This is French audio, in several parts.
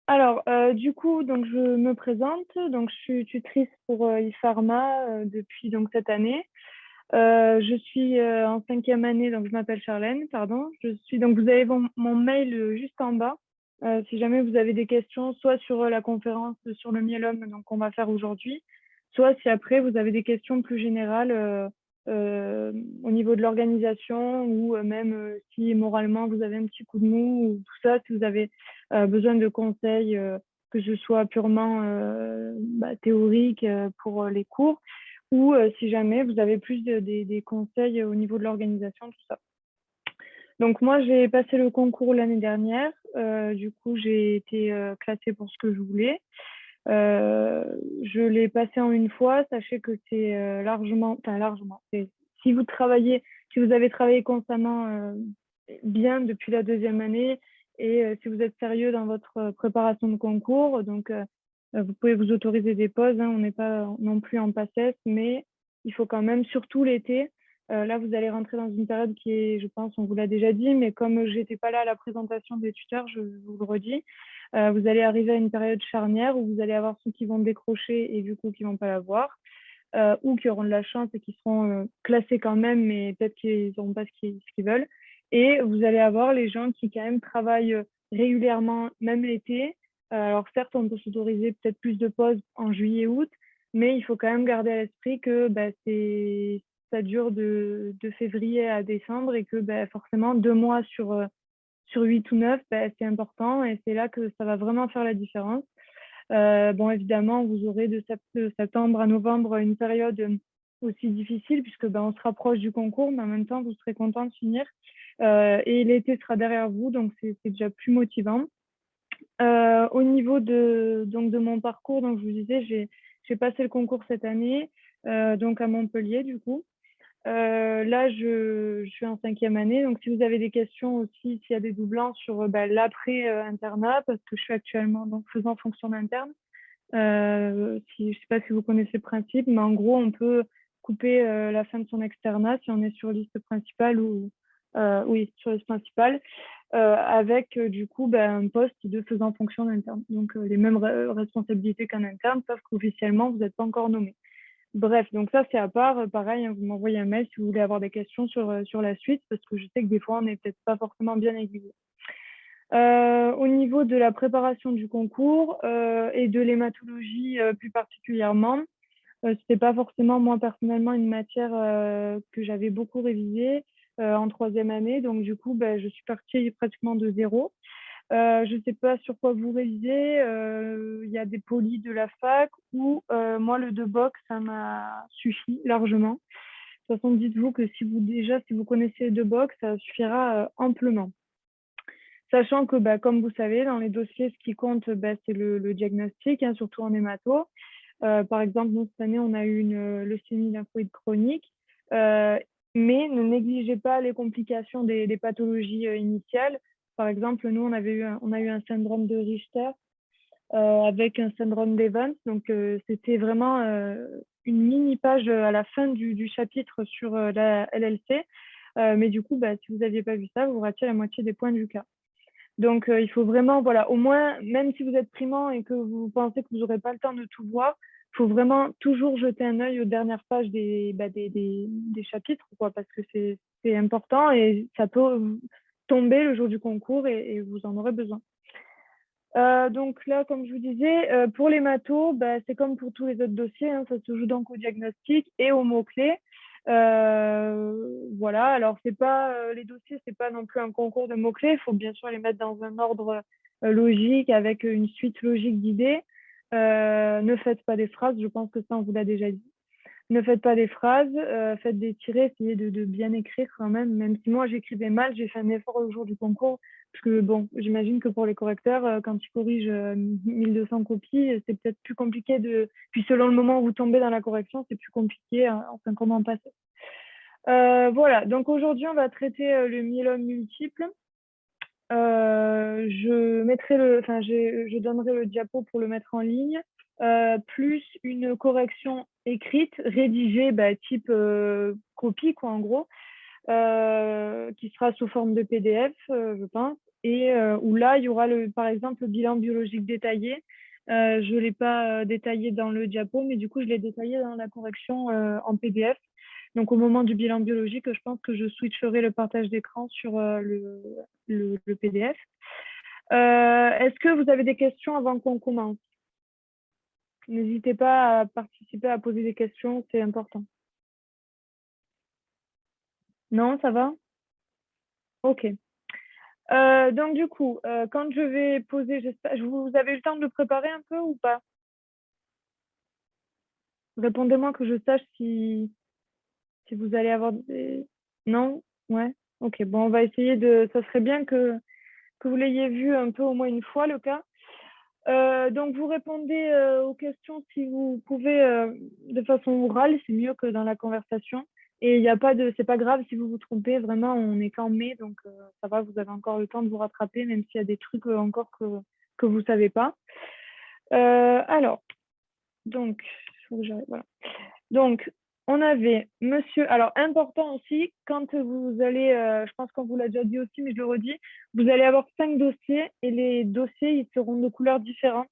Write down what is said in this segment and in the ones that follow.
Alors, du coup, donc je me présente. Donc, je suis tutrice pour e-pharma depuis donc cette année. Je suis en cinquième année, donc je m'appelle Charlène, pardon. Donc vous avez mon mail juste en bas. Si jamais vous avez des questions, soit sur la conférence sur le myélome donc on va faire aujourd'hui, soit si après vous avez des questions plus générales euh, au niveau de l'organisation ou même si moralement vous avez un petit coup de mou ou tout ça, si vous avez besoin de conseils, que ce soit purement théorique pour les cours ou si jamais vous avez plus des conseils au niveau de l'organisation, tout ça. Donc moi, j'ai passé le concours l'année dernière. Du coup, j'ai été classée pour ce que je voulais. Euh, je l'ai passé en une fois. Sachez que c'est largement. Si vous travaillez, si vous avez travaillé constamment bien depuis la deuxième année et si vous êtes sérieux dans votre préparation de concours, donc vous pouvez vous autoriser des pauses. Hein, on n'est pas non plus en passesse, mais il faut quand même, surtout l'été. Là, vous allez rentrer dans une période qui est, je pense, on vous l'a déjà dit, mais comme j'étais pas là à la présentation des tuteurs, je vous le redis, vous allez arriver à une période charnière où vous allez avoir ceux qui vont décrocher et du coup qui vont pas l'avoir, ou qui auront de la chance et qui seront classés quand même, mais peut-être qu'ils n'auront pas ce qu'ils veulent. Et vous allez avoir les gens qui quand même travaillent régulièrement, même l'été. Alors certes, on peut s'autoriser peut-être plus de pauses en juillet-août, mais il faut quand même garder à l'esprit que ça dure de février à décembre et que forcément 2 mois sur 8 ou 9, c'est important et c'est là que ça va vraiment faire la différence. Bon, évidemment, vous aurez de septembre à novembre une période aussi difficile puisque on se rapproche du concours, mais en même temps, vous serez content de finir. Et l'été sera derrière vous, donc c'est déjà plus motivant. Au niveau donc de mon parcours, donc je vous disais, j'ai passé le concours cette année, donc à Montpellier du coup. Là, je suis en cinquième année, donc si vous avez des questions aussi, s'il y a des doublants sur l'après-internat, parce que je suis actuellement donc faisant fonction d'interne. Je ne sais pas si vous connaissez le principe, mais en gros, on peut couper la fin de son externat si on est sur liste principale ou oui, sur liste principale, avec du coup un poste de faisant fonction d'interne. Donc les mêmes responsabilités qu'un interne, sauf qu'officiellement, vous n'êtes pas encore nommé. Bref, donc ça, c'est à part. Pareil, hein, vous m'envoyez un mail si vous voulez avoir des questions sur la suite, parce que je sais que des fois, on n'est peut-être pas forcément bien aiguillé. Au niveau de la préparation du concours et de l'hématologie plus particulièrement, c'était pas forcément moi personnellement une matière que j'avais beaucoup révisée en troisième année. Donc du coup, je suis partie pratiquement de zéro. Je ne sais pas sur quoi vous révisez. Il y a des polis de la fac ou moi, le de box, ça m'a suffi largement. De toute façon, dites-vous que si vous connaissez de box, ça suffira amplement. Sachant que, comme vous savez, dans les dossiers, ce qui compte, c'est le diagnostic, hein, surtout en hémato. Par exemple, nous, cette année, on a eu une leucémie lymphoïde chronique. Euh, mais ne négligez pas les complications des pathologies initiales. Par exemple, nous, on a eu un syndrome de Richter avec un syndrome d'Evans. Donc, c'était vraiment une mini page à la fin du chapitre sur la LLC. Mais du coup, si vous n'aviez pas vu ça, vous ratiez la moitié des points du cas. Donc, il faut vraiment, voilà, au moins, même si vous êtes primant et que vous pensez que vous n'aurez pas le temps de tout voir, il faut vraiment toujours jeter un œil aux dernières pages des chapitres, quoi, parce que c'est important et ça peut tomber le jour du concours et vous en aurez besoin. Donc là, comme je vous disais, pour les mathos, c'est comme pour tous les autres dossiers, hein, ça se joue donc au diagnostic et aux mots-clés. Voilà, alors c'est pas les dossiers, c'est pas non plus un concours de mots-clés. Il faut bien sûr les mettre dans un ordre logique avec une suite logique d'idées. Ne faites pas des phrases, je pense que ça on vous l'a déjà dit. Ne faites pas des phrases, faites des tirés, essayez de bien écrire quand même. Même si moi j'écrivais mal, j'ai fait un effort au jour du concours. Parce que bon, j'imagine que pour les correcteurs, quand ils corrigent 1200 copies, c'est peut-être plus compliqué de. Puis selon le moment où vous tombez dans la correction, c'est plus compliqué, hein, enfin comment passer. Voilà, donc aujourd'hui on va traiter le myélome multiple. Je donnerai le diapo pour le mettre en ligne, plus une correction écrite, rédigée, type copie, quoi, en gros, qui sera sous forme de PDF, je pense. et où là, il y aura, par exemple, le bilan biologique détaillé. Je ne l'ai pas détaillé dans le diapo, mais du coup, je l'ai détaillé dans la correction en PDF. Donc, au moment du bilan biologique, je pense que je switcherai le partage d'écran sur le PDF. Est-ce que vous avez des questions avant qu'on commence? N'hésitez pas à participer, à poser des questions, c'est important. Non, ça va? Ok. Donc, du coup, quand je vais poser, vous avez eu le temps de le préparer un peu ou pas? Répondez-moi que je sache si vous allez avoir des... Non? Ouais? Ok, bon, on va essayer de... Ça serait bien que vous l'ayez vu un peu au moins une fois, le cas. Donc, vous répondez aux questions si vous pouvez de façon orale, c'est mieux que dans la conversation. Et il n'y a pas de... C'est pas grave si vous vous trompez, vraiment, on est qu'en mai, donc ça va, vous avez encore le temps de vous rattraper, même s'il y a des trucs encore que vous ne savez pas. Alors, donc, faut que voilà. Donc, on avait monsieur. Alors, important aussi, quand vous allez, je pense qu'on vous l'a déjà dit aussi, mais je le redis, vous allez avoir 5 dossiers et les dossiers, ils seront de couleurs différentes,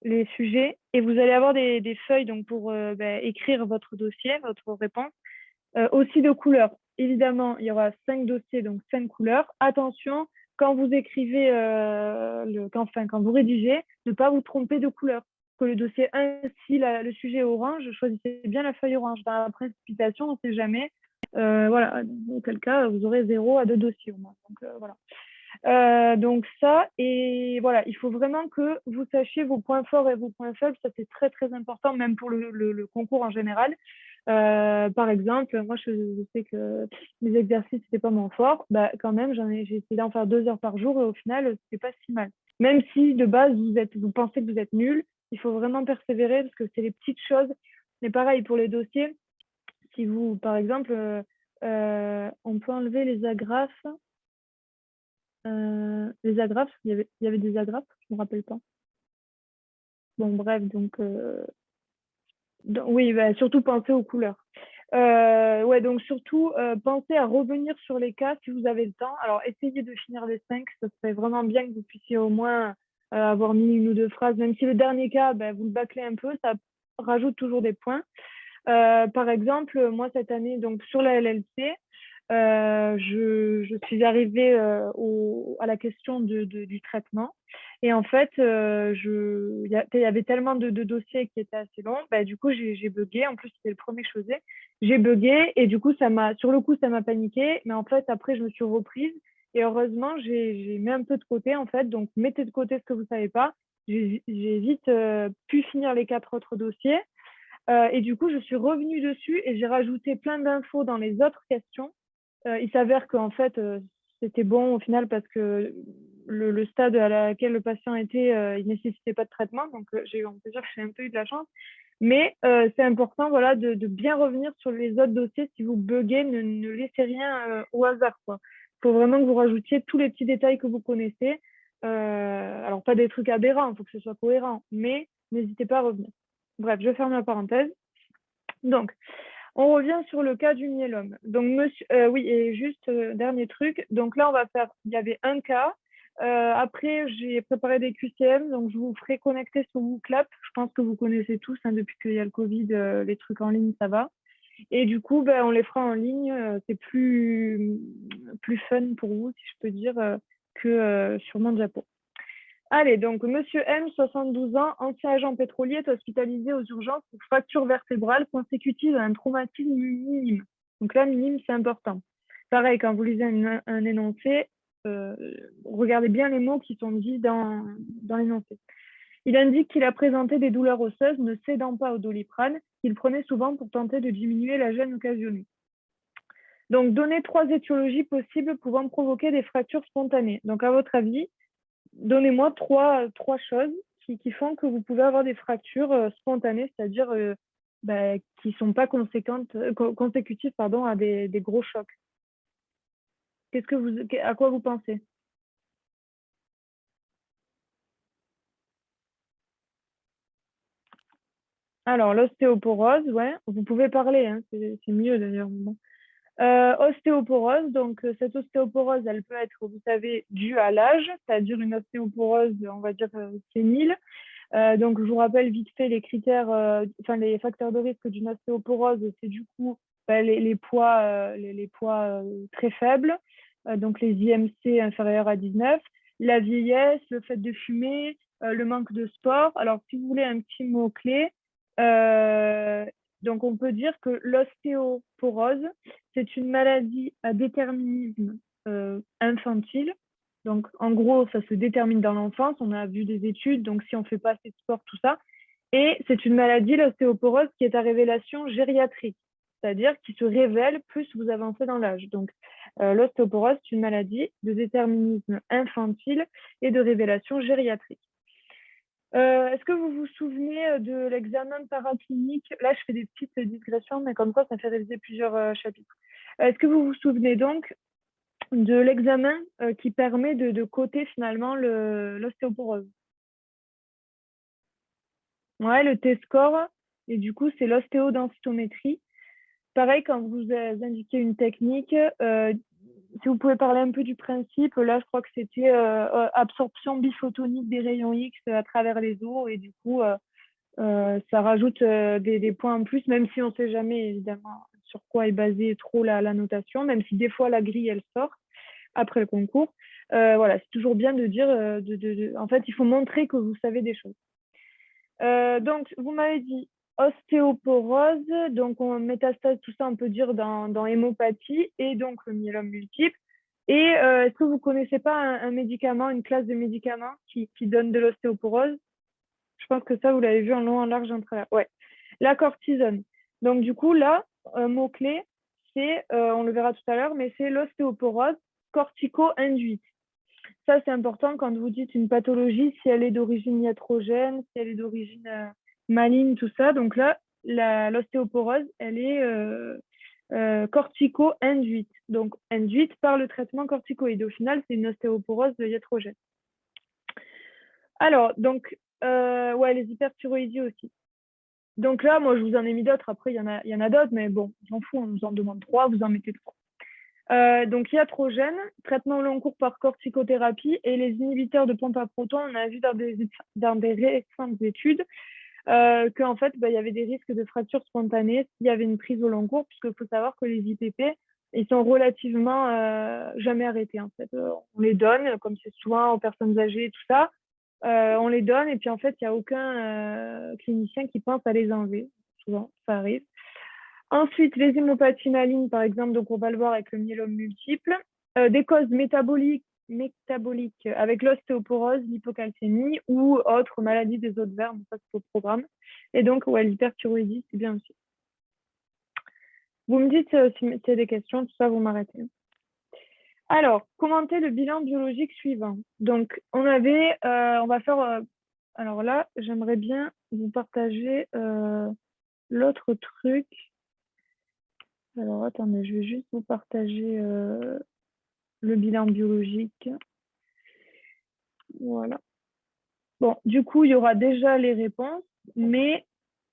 les sujets, et vous allez avoir des feuilles donc pour écrire votre dossier, votre réponse, aussi de couleurs. Évidemment, il y aura 5 dossiers, donc 5 couleurs. Attention, quand vous écrivez, quand vous rédigez, ne pas vous tromper de couleur. Que le dossier 1, si le sujet est orange, choisissez bien la feuille orange. Dans la précipitation, on ne sait jamais. Voilà, auquel cas, vous aurez 0 à 2 dossiers au moins. Donc, voilà. Donc ça, et voilà, il faut vraiment que vous sachiez vos points forts et vos points faibles. Ça, c'est très, très important, même pour le concours en général. Par exemple, moi, je sais que mes exercices, c'était pas mon fort. Bah, quand même, j'ai essayé d'en faire 2 heures par jour et au final, c'est pas si mal. Même si de base, vous pensez que vous êtes nul, il faut vraiment persévérer parce que c'est les petites choses. Mais pareil, pour les dossiers, si vous, par exemple, on peut enlever les agrafes. Les agrafes, il y avait des agrafes, je me rappelle pas. Bon, bref, oui, bah, surtout pensez aux couleurs. Ouais, donc surtout, pensez à revenir sur les cas si vous avez le temps. Alors, essayez de finir les 5, ça serait vraiment bien que vous puissiez au moins avoir mis 1 ou 2 phrases, même si le dernier cas, bah, vous le bâclez un peu, ça rajoute toujours des points. Par exemple, moi, cette année, donc sur la LLC, je suis arrivée à la question du traitement. Et en fait, il y avait tellement de dossiers qui étaient assez longs. Bah, du coup, j'ai bugué. En plus, c'était le premier que je faisais. J'ai bugué et du coup, sur le coup, ça m'a paniqué. Mais en fait, après, je me suis reprise. Et heureusement, j'ai mis un peu de côté, en fait. Donc, mettez de côté ce que vous ne savez pas. J'ai vite pu finir les 4 autres dossiers. Et du coup, je suis revenue dessus et j'ai rajouté plein d'infos dans les autres questions. Il s'avère qu'en fait, c'était bon au final parce que le stade à laquelle le patient était, il ne nécessitait pas de traitement. Donc, on peut dire que j'ai un peu eu de la chance. Mais c'est important voilà, de bien revenir sur les autres dossiers. Si vous buguez, ne laissez rien au hasard. Il faut vraiment que vous rajoutiez tous les petits détails que vous connaissez. Alors, pas des trucs aberrants, il faut que ce soit cohérent, mais n'hésitez pas à revenir. Bref, je ferme la parenthèse. Donc, on revient sur le cas du myélome. Donc, oui, et juste dernier truc. Donc là, il y avait un cas. Après, j'ai préparé des QCM, donc je vous ferai connecter sur WooClap. Je pense que vous connaissez tous, hein, depuis qu'il y a le Covid, les trucs en ligne, ça va. Et du coup, ben, on les fera en ligne. C'est plus fun pour vous, si je peux dire, que sur mon diapo. Allez, donc Monsieur M, 72 ans, ancien agent pétrolier, est hospitalisé aux urgences pour fracture vertébrale consécutive à un traumatisme minime. Donc là, minime, c'est important. Pareil, quand vous lisez un énoncé, regardez bien les mots qui sont dits dans l'énoncé. Il indique qu'il a présenté des douleurs osseuses ne cédant pas au Doliprane, qu'il prenait souvent pour tenter de diminuer la gêne occasionnée. Donc, donnez 3 étiologies possibles pouvant provoquer des fractures spontanées. Donc, à votre avis, donnez-moi trois choses qui font que vous pouvez avoir des fractures spontanées, c'est-à-dire qui ne sont pas consécutives à des gros chocs. À quoi vous pensez? Alors, l'ostéoporose, ouais, vous pouvez parler, hein, c'est mieux d'ailleurs. Bon. Ostéoporose, donc cette ostéoporose, elle peut être, vous savez, due à l'âge, c'est-à-dire une ostéoporose, on va dire, sénile. Donc, je vous rappelle vite fait les critères, enfin les facteurs de risque d'une ostéoporose, c'est du coup les poids, les poids très faibles, donc les IMC inférieurs à 19, la vieillesse, le fait de fumer, le manque de sport. Alors, si vous voulez un petit mot-clé, donc on peut dire que l'ostéoporose, c'est une maladie à déterminisme infantile. Donc, en gros, ça se détermine dans l'enfance. On a vu des études, donc si on ne fait pas assez de sport, tout ça. Et c'est une maladie, l'ostéoporose, qui est à révélation gériatrique, c'est-à-dire qui se révèle plus vous avancez dans l'âge. Donc, l'ostéoporose, c'est une maladie de déterminisme infantile et de révélation gériatrique. Est-ce que vous vous souvenez de l'examen paraclinique? Là, je fais des petites digressions, mais comme ça fait réviser plusieurs chapitres. Est-ce que vous vous souvenez donc de l'examen qui permet de coter finalement l'ostéoporose? Ouais, le T-score, et du coup, c'est l'ostéodensitométrie. Pareil, quand vous indiquez une technique, si vous pouvez parler un peu du principe, là, je crois que c'était absorption biphotonique des rayons X à travers les os, et du coup, ça rajoute des points en plus, même si on ne sait jamais évidemment sur quoi est basée trop la notation, même si des fois la grille, elle sort après le concours. Voilà, c'est toujours bien de dire, en fait, il faut montrer que vous savez des choses. Donc, vous m'avez dit ostéoporose, donc on métastase, tout ça, on peut dire dans hémopathie et donc le myélome multiple. Et est-ce que vous ne connaissez pas un médicament, une classe de médicaments qui donne de l'ostéoporose? Je pense que ça, vous l'avez vu en long, en large, en travers. Ouais. La cortisone. Donc, du coup, là, un mot-clé, c'est, on le verra tout à l'heure, mais c'est l'ostéoporose cortico-induite. Ça, c'est important quand vous dites une pathologie, si elle est d'origine iatrogène, si elle est d'origine maligne, tout ça. Donc là, l'ostéoporose, elle est cortico-induite. Donc, induite par le traitement corticoïde. Au final, c'est une ostéoporose de iatrogène. Alors, donc, ouais, les hyperthyroïdies aussi. Donc là, moi, je vous en ai mis d'autres. Après, il y en a d'autres, mais bon, j'en fous, on vous en demande 3, vous en mettez 3. Donc, iatrogène, traitement au long cours par corticothérapie et les inhibiteurs de pompe à protons, on a vu dans des récentes études qu'en fait, il y avait des risques de fractures spontanées s'il y avait une prise au long cours, puisqu'il faut savoir que les IPP, ils sont relativement jamais arrêtés, en fait. On les donne, comme c'est souvent aux personnes âgées et tout ça, on les donne et puis en fait, il n'y a aucun clinicien qui pense à les enlever. Souvent, ça arrive. Ensuite, les hémopathies malignes, par exemple, donc on va le voir avec le myélome multiple. Des causes métaboliques avec l'ostéoporose, l'hypocalcémie ou autres maladies des os de verre, ça c'est au programme. Et donc, ouais, l'hyperthyroïdie, c'est bien aussi. Vous me dites si il y a des questions, tout ça, vous m'arrêtez. Alors, commenter le bilan biologique suivant. Donc, on va faire, alors là, j'aimerais bien vous partager l'autre truc. Alors, attendez, je vais juste vous partager le bilan biologique. Voilà. Bon, du coup, il y aura déjà les réponses, mais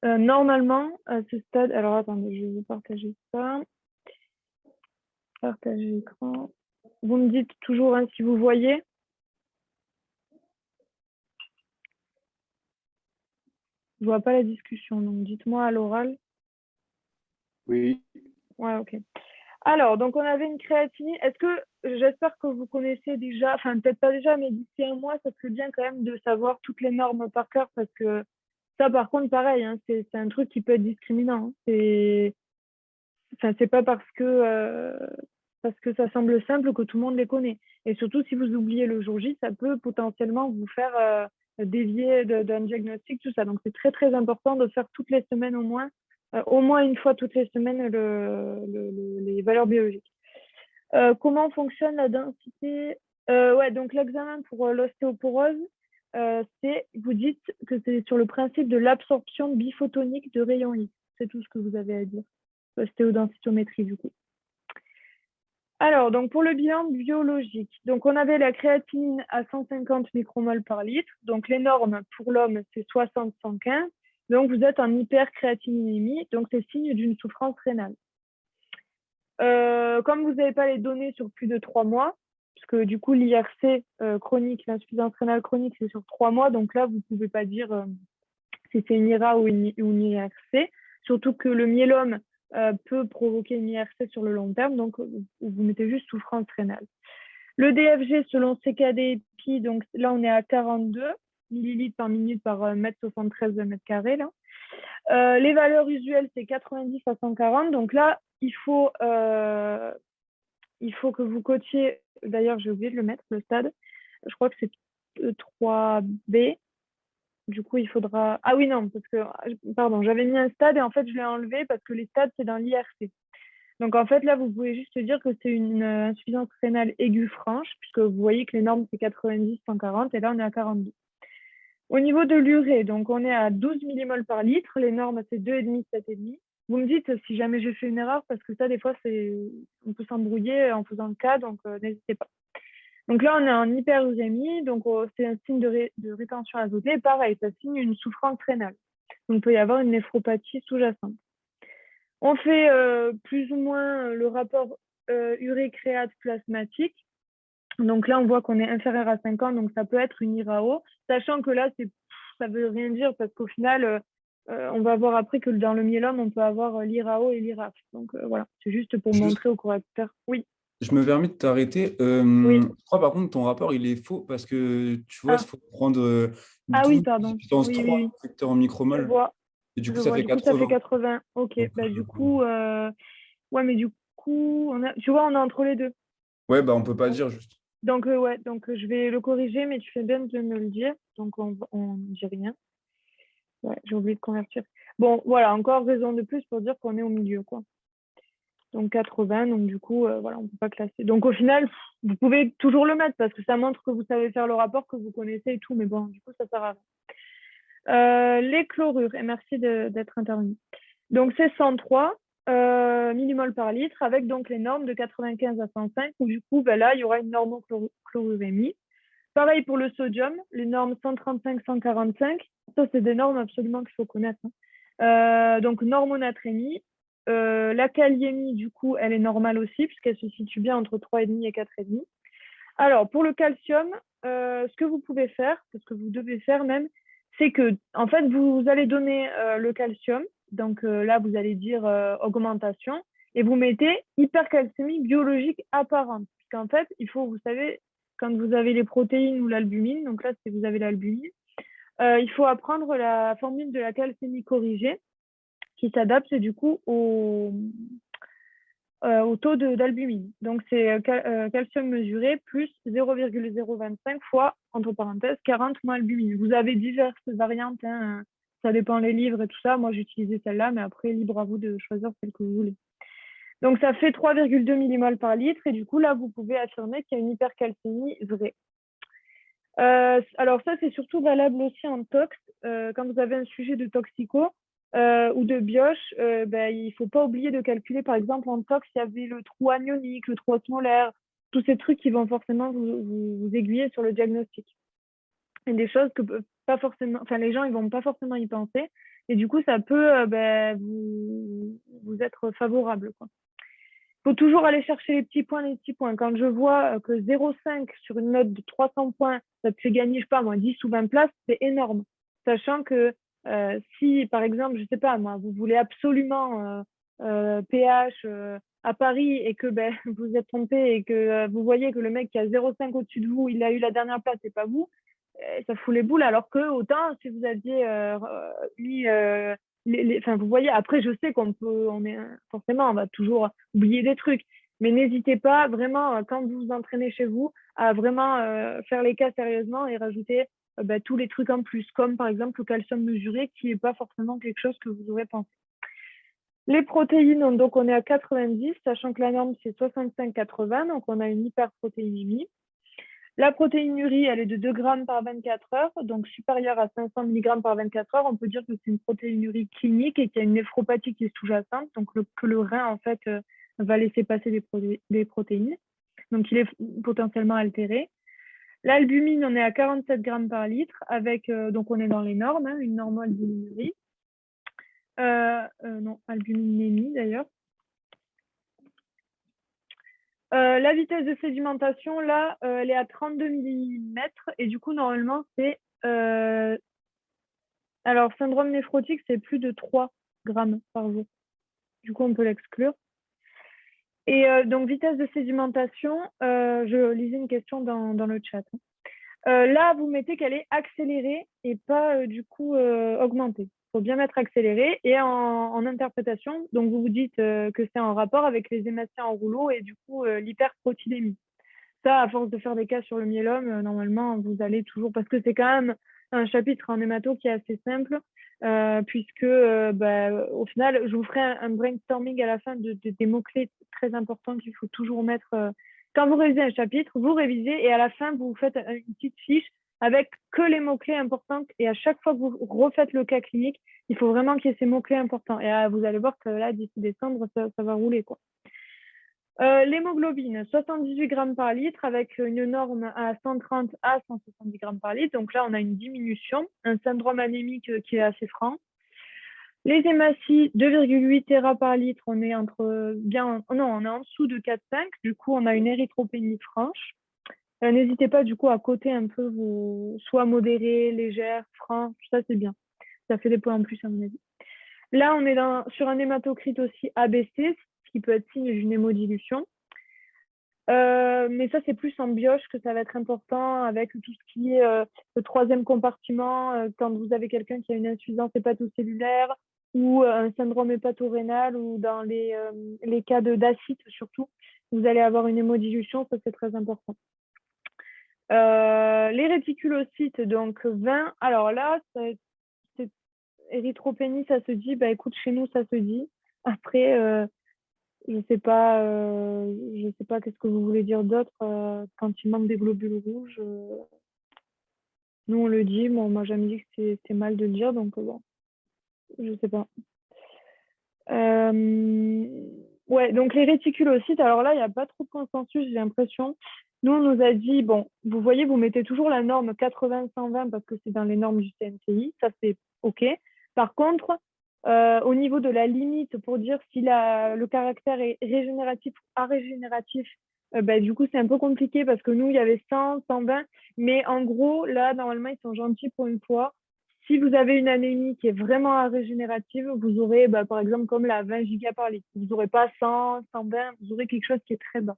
normalement, à ce stade, alors attendez, je vais vous partager ça. Partager l'écran. Vous me dites toujours hein, si vous voyez. Je ne vois pas la discussion, donc dites-moi à l'oral. Oui. Ouais, ok. Alors, donc on avait une créatinine. Est-ce que, j'espère que vous connaissez déjà, enfin peut-être pas déjà, mais d'ici un mois, ça serait bien quand même de savoir toutes les normes par cœur parce que ça, par contre, pareil, hein, c'est un truc qui peut être discriminant. C'est pas parce que ça semble simple que tout le monde les connaît. Et surtout, si vous oubliez le jour J, ça peut potentiellement vous faire dévier d'un diagnostic, tout ça. Donc, c'est très, très important de faire toutes les semaines au moins une fois toutes les semaines, les valeurs biologiques. Comment fonctionne la densité? Ouais, donc l'examen pour l'ostéoporose, vous dites que c'est sur le principe de l'absorption biphotonique de rayons X. C'est tout ce que vous avez à dire. L'ostéodensitométrie, du coup. Alors, donc pour le bilan biologique, donc on avait la créatinine à 150 micromoles par litre. Donc les normes pour l'homme, c'est 60-115. Donc vous êtes en hypercréatininémie, donc c'est signe d'une souffrance rénale. Comme vous n'avez pas les données sur plus de 3 mois, parce que du coup, l'IRC chronique, l'insuffisance rénale chronique, c'est sur 3 mois. Donc là, vous ne pouvez pas dire si c'est une IRA ou une IRC. Surtout que le myélome peut provoquer une IRC sur le long terme. Donc, vous mettez juste souffrance rénale. Le DFG, selon CKD-EPI, donc là, on est à 42 millilitres par minute par mètre 73 de mètre carré. Là. Les valeurs usuelles, c'est 90 à 140. Donc là, il faut que vous coachiez. D'ailleurs, j'ai oublié de le mettre, le stade. Je crois que c'est 3B. Du coup, il faudra. Ah oui, non, parce que, pardon, j'avais mis un stade et en fait, je l'ai enlevé parce que les stades, c'est dans l'IRC. Donc, en fait, là, vous pouvez juste dire que c'est une insuffisance rénale aiguë franche, puisque vous voyez que les normes, c'est 90, 140, et là, on est à 42. Au niveau de l'urée, donc, on est à 12 millimoles par litre. Les normes, c'est 2,5, 7,5. Vous me dites si jamais j'ai fait une erreur, parce que ça, des fois, on peut s'embrouiller en faisant le cas, donc n'hésitez pas. Donc là, on est en hyperurémie, donc c'est un signe de rétention azotée. Pareil, ça signe une souffrance rénale. Donc, il peut y avoir une néphropathie sous-jacente. On fait plus ou moins le rapport urée-créate plasmatique. Donc là, on voit qu'on est inférieur à 50, donc ça peut être une IRAO, sachant que là, ça ne veut rien dire parce qu'au final, on va voir après que dans le myélome, on peut avoir l'IRAO et l'IRAF. Donc voilà, c'est juste pour Juste, montrer au correcteur. Oui, je me permets de t'arrêter. oui. Je crois par contre ton rapport il est faux parce que tu vois, il Ah, faut prendre ah oui, 12 pardon. puissance Oui, oui, 3 oui. facteur en Je micromole vois. et du Je coup ça vois. fait Du coup, ça fait 80. 80. Ok. Donc, Bah, du coup, ouais, mais du coup, tu vois, on est entre les deux. ouais, bah on peut pas Donc, dire juste. ouais, donc je vais le corriger, mais tu fais bien de me le dire. Donc, on ne dit rien. Ouais, j'ai oublié de convertir. Bon, voilà, encore raison de plus pour dire qu'on est au milieu, quoi. Donc 80, donc du coup, voilà, on ne peut pas classer. Donc au final, vous pouvez toujours le mettre parce que ça montre que vous savez faire le rapport, que vous connaissez et tout, mais bon, du coup, ça sert à rien. Les chlorures, et merci d'être intervenu. Donc c'est 103 millimoles par litre avec donc les normes de 95 à 105, où du coup, ben là, il y aura une normochlorure-chlorurémie. Pareil pour le sodium, les normes 135, 145. Ça, c'est des normes absolument qu'il faut connaître. Donc, normonatrémie. La kaliémie, du coup, elle est normale aussi, puisqu'elle se situe bien entre 3,5 et 4,5. Alors, pour le calcium, ce que vous pouvez faire, ce que vous devez faire même, c'est que, en fait, vous allez donner le calcium. Donc là, vous allez dire augmentation et vous mettez hypercalcémie biologique apparente. Puisqu'en fait, il faut, vous savez, quand vous avez les protéines ou l'albumine, donc là, si vous avez l'albumine, il faut apprendre la formule de la calcémie corrigée qui s'adapte du coup au taux d'albumine. Donc, c'est calcium mesuré plus 0,025 fois, entre parenthèses, 40 moins albumine. Vous avez diverses variantes, hein, ça dépend les livres et tout ça. Moi, j'utilisais celle-là, mais après, libre à vous de choisir celle que vous voulez. Donc, ça fait 3,2 millimoles par litre. Et du coup, là, vous pouvez affirmer qu'il y a une hypercalcémie vraie. Alors, ça, c'est surtout valable aussi en tox. Quand vous avez un sujet de toxico, ou de bioche, ben, il ne faut pas oublier de calculer, par exemple, en tox, il y avait le trou anionique, le trou osmolaire, tous ces trucs qui vont forcément vous aiguiller sur le diagnostic. Et des choses que pas forcément, enfin, les gens ils vont pas forcément y penser. Et du coup, ça peut ben, vous être favorable, quoi. Faut toujours aller chercher les petits points, les petits points. Quand je vois que 0,5 sur une note de 300 points, ça te fait gagner, je sais pas moi, 10 ou 20 places, c'est énorme. Sachant que si, par exemple, je sais pas moi, vous voulez absolument PH à Paris et que ben, vous êtes trompé et que vous voyez que le mec qui a 0,5 au-dessus de vous, il a eu la dernière place et pas vous, ça fout les boules. Alors que autant si vous aviez mis enfin, vous voyez, après, je sais forcément, on va toujours oublier des trucs, mais n'hésitez pas vraiment, quand vous vous entraînez chez vous, à vraiment faire les cas sérieusement et rajouter tous les trucs en plus, comme par exemple le calcium mesuré, qui n'est pas forcément quelque chose que vous aurez pensé. Les protéines, donc on est à 90, sachant que la norme c'est 65-80, donc on a une hyperprotéinémie. La protéinurie, elle est de 2 grammes par 24 heures, donc supérieure à 500 mg par 24 heures. On peut dire que c'est une protéinurie clinique et qu'il y a une néphropathie qui est sous-jacente, donc que le rein, en fait, va laisser passer des protéines. Donc, il est potentiellement altéré. L'albumine, on est à 47 grammes par litre, avec, donc on est dans les normes, hein, une normoalbuminurie. Non, albuminémie d'ailleurs. La vitesse de sédimentation, là, elle est à 32 millimètres et du coup, normalement, c'est... alors, syndrome néphrotique, c'est plus de 3 grammes par jour. Du coup, on peut l'exclure. Et donc, vitesse de sédimentation, je lisais une question dans le chat. Là, vous mettez qu'elle est accélérée et pas du coup augmentée. Il faut bien mettre accélérée. Et en interprétation, donc vous vous dites que c'est en rapport avec les hématias en rouleau et du coup l'hyperprotilémie. Ça, à force de faire des cas sur le myélome, normalement, vous allez toujours, parce que c'est quand même un chapitre en hémato qui est assez simple, puisque au final, je vous ferai un brainstorming à la fin des mots-clés très importants qu'il faut toujours mettre. Quand vous révisez un chapitre, vous révisez et à la fin, vous faites une petite fiche avec que les mots-clés importants. Et à chaque fois que vous refaites le cas clinique, il faut vraiment qu'il y ait ces mots-clés importants. Et vous allez voir que là, d'ici décembre, ça va rouler, quoi. L'hémoglobine, 78 grammes par litre avec une norme à 130 à 170 grammes par litre. Donc là, on a une diminution, un syndrome anémique qui est assez franc. Les hématies, 2,8 téra par litre, on est on est en dessous de 4,5. Du coup, on a une érythropénie franche. N'hésitez pas du coup à coter un peu vos soit modérées, légères, francs, ça c'est bien. Ça fait des points en plus à mon avis. Là, on est sur un hématocrite aussi abaissé, ce qui peut être signe d'une hémodilution. Mais ça, c'est plus en bioche que ça va être important avec tout ce qui est le troisième compartiment, quand vous avez quelqu'un qui a une insuffisance hépatocellulaire ou un syndrome hépatorénal ou dans les cas d'acide surtout, vous allez avoir une hémodilution, ça c'est très important. Les réticulocytes, donc 20. Alors là, érythropénie, ça se dit, bah écoute, chez nous, ça se dit. Après, je sais pas qu'est-ce que vous voulez dire d'autre quand il manque des globules rouges. Nous, on le dit. Bon, moi, j'ai dit que c'est mal de le dire, donc bon, je sais pas. Ouais, donc les réticulocytes, alors là, il n'y a pas trop de consensus, j'ai l'impression. Nous, on nous a dit, bon, vous voyez, vous mettez toujours la norme 80-120 parce que c'est dans les normes du CNCI, ça c'est OK. Par contre, au niveau de la limite pour dire si le caractère est régénératif ou arégénératif, du coup, c'est un peu compliqué parce que nous, il y avait 100, 120, mais en gros, là, normalement, ils sont gentils pour une fois. Si vous avez une anémie qui est vraiment régénérative, vous aurez, par exemple, comme la 20 giga par litre. Vous n'aurez pas 100, 120, vous aurez quelque chose qui est très bas.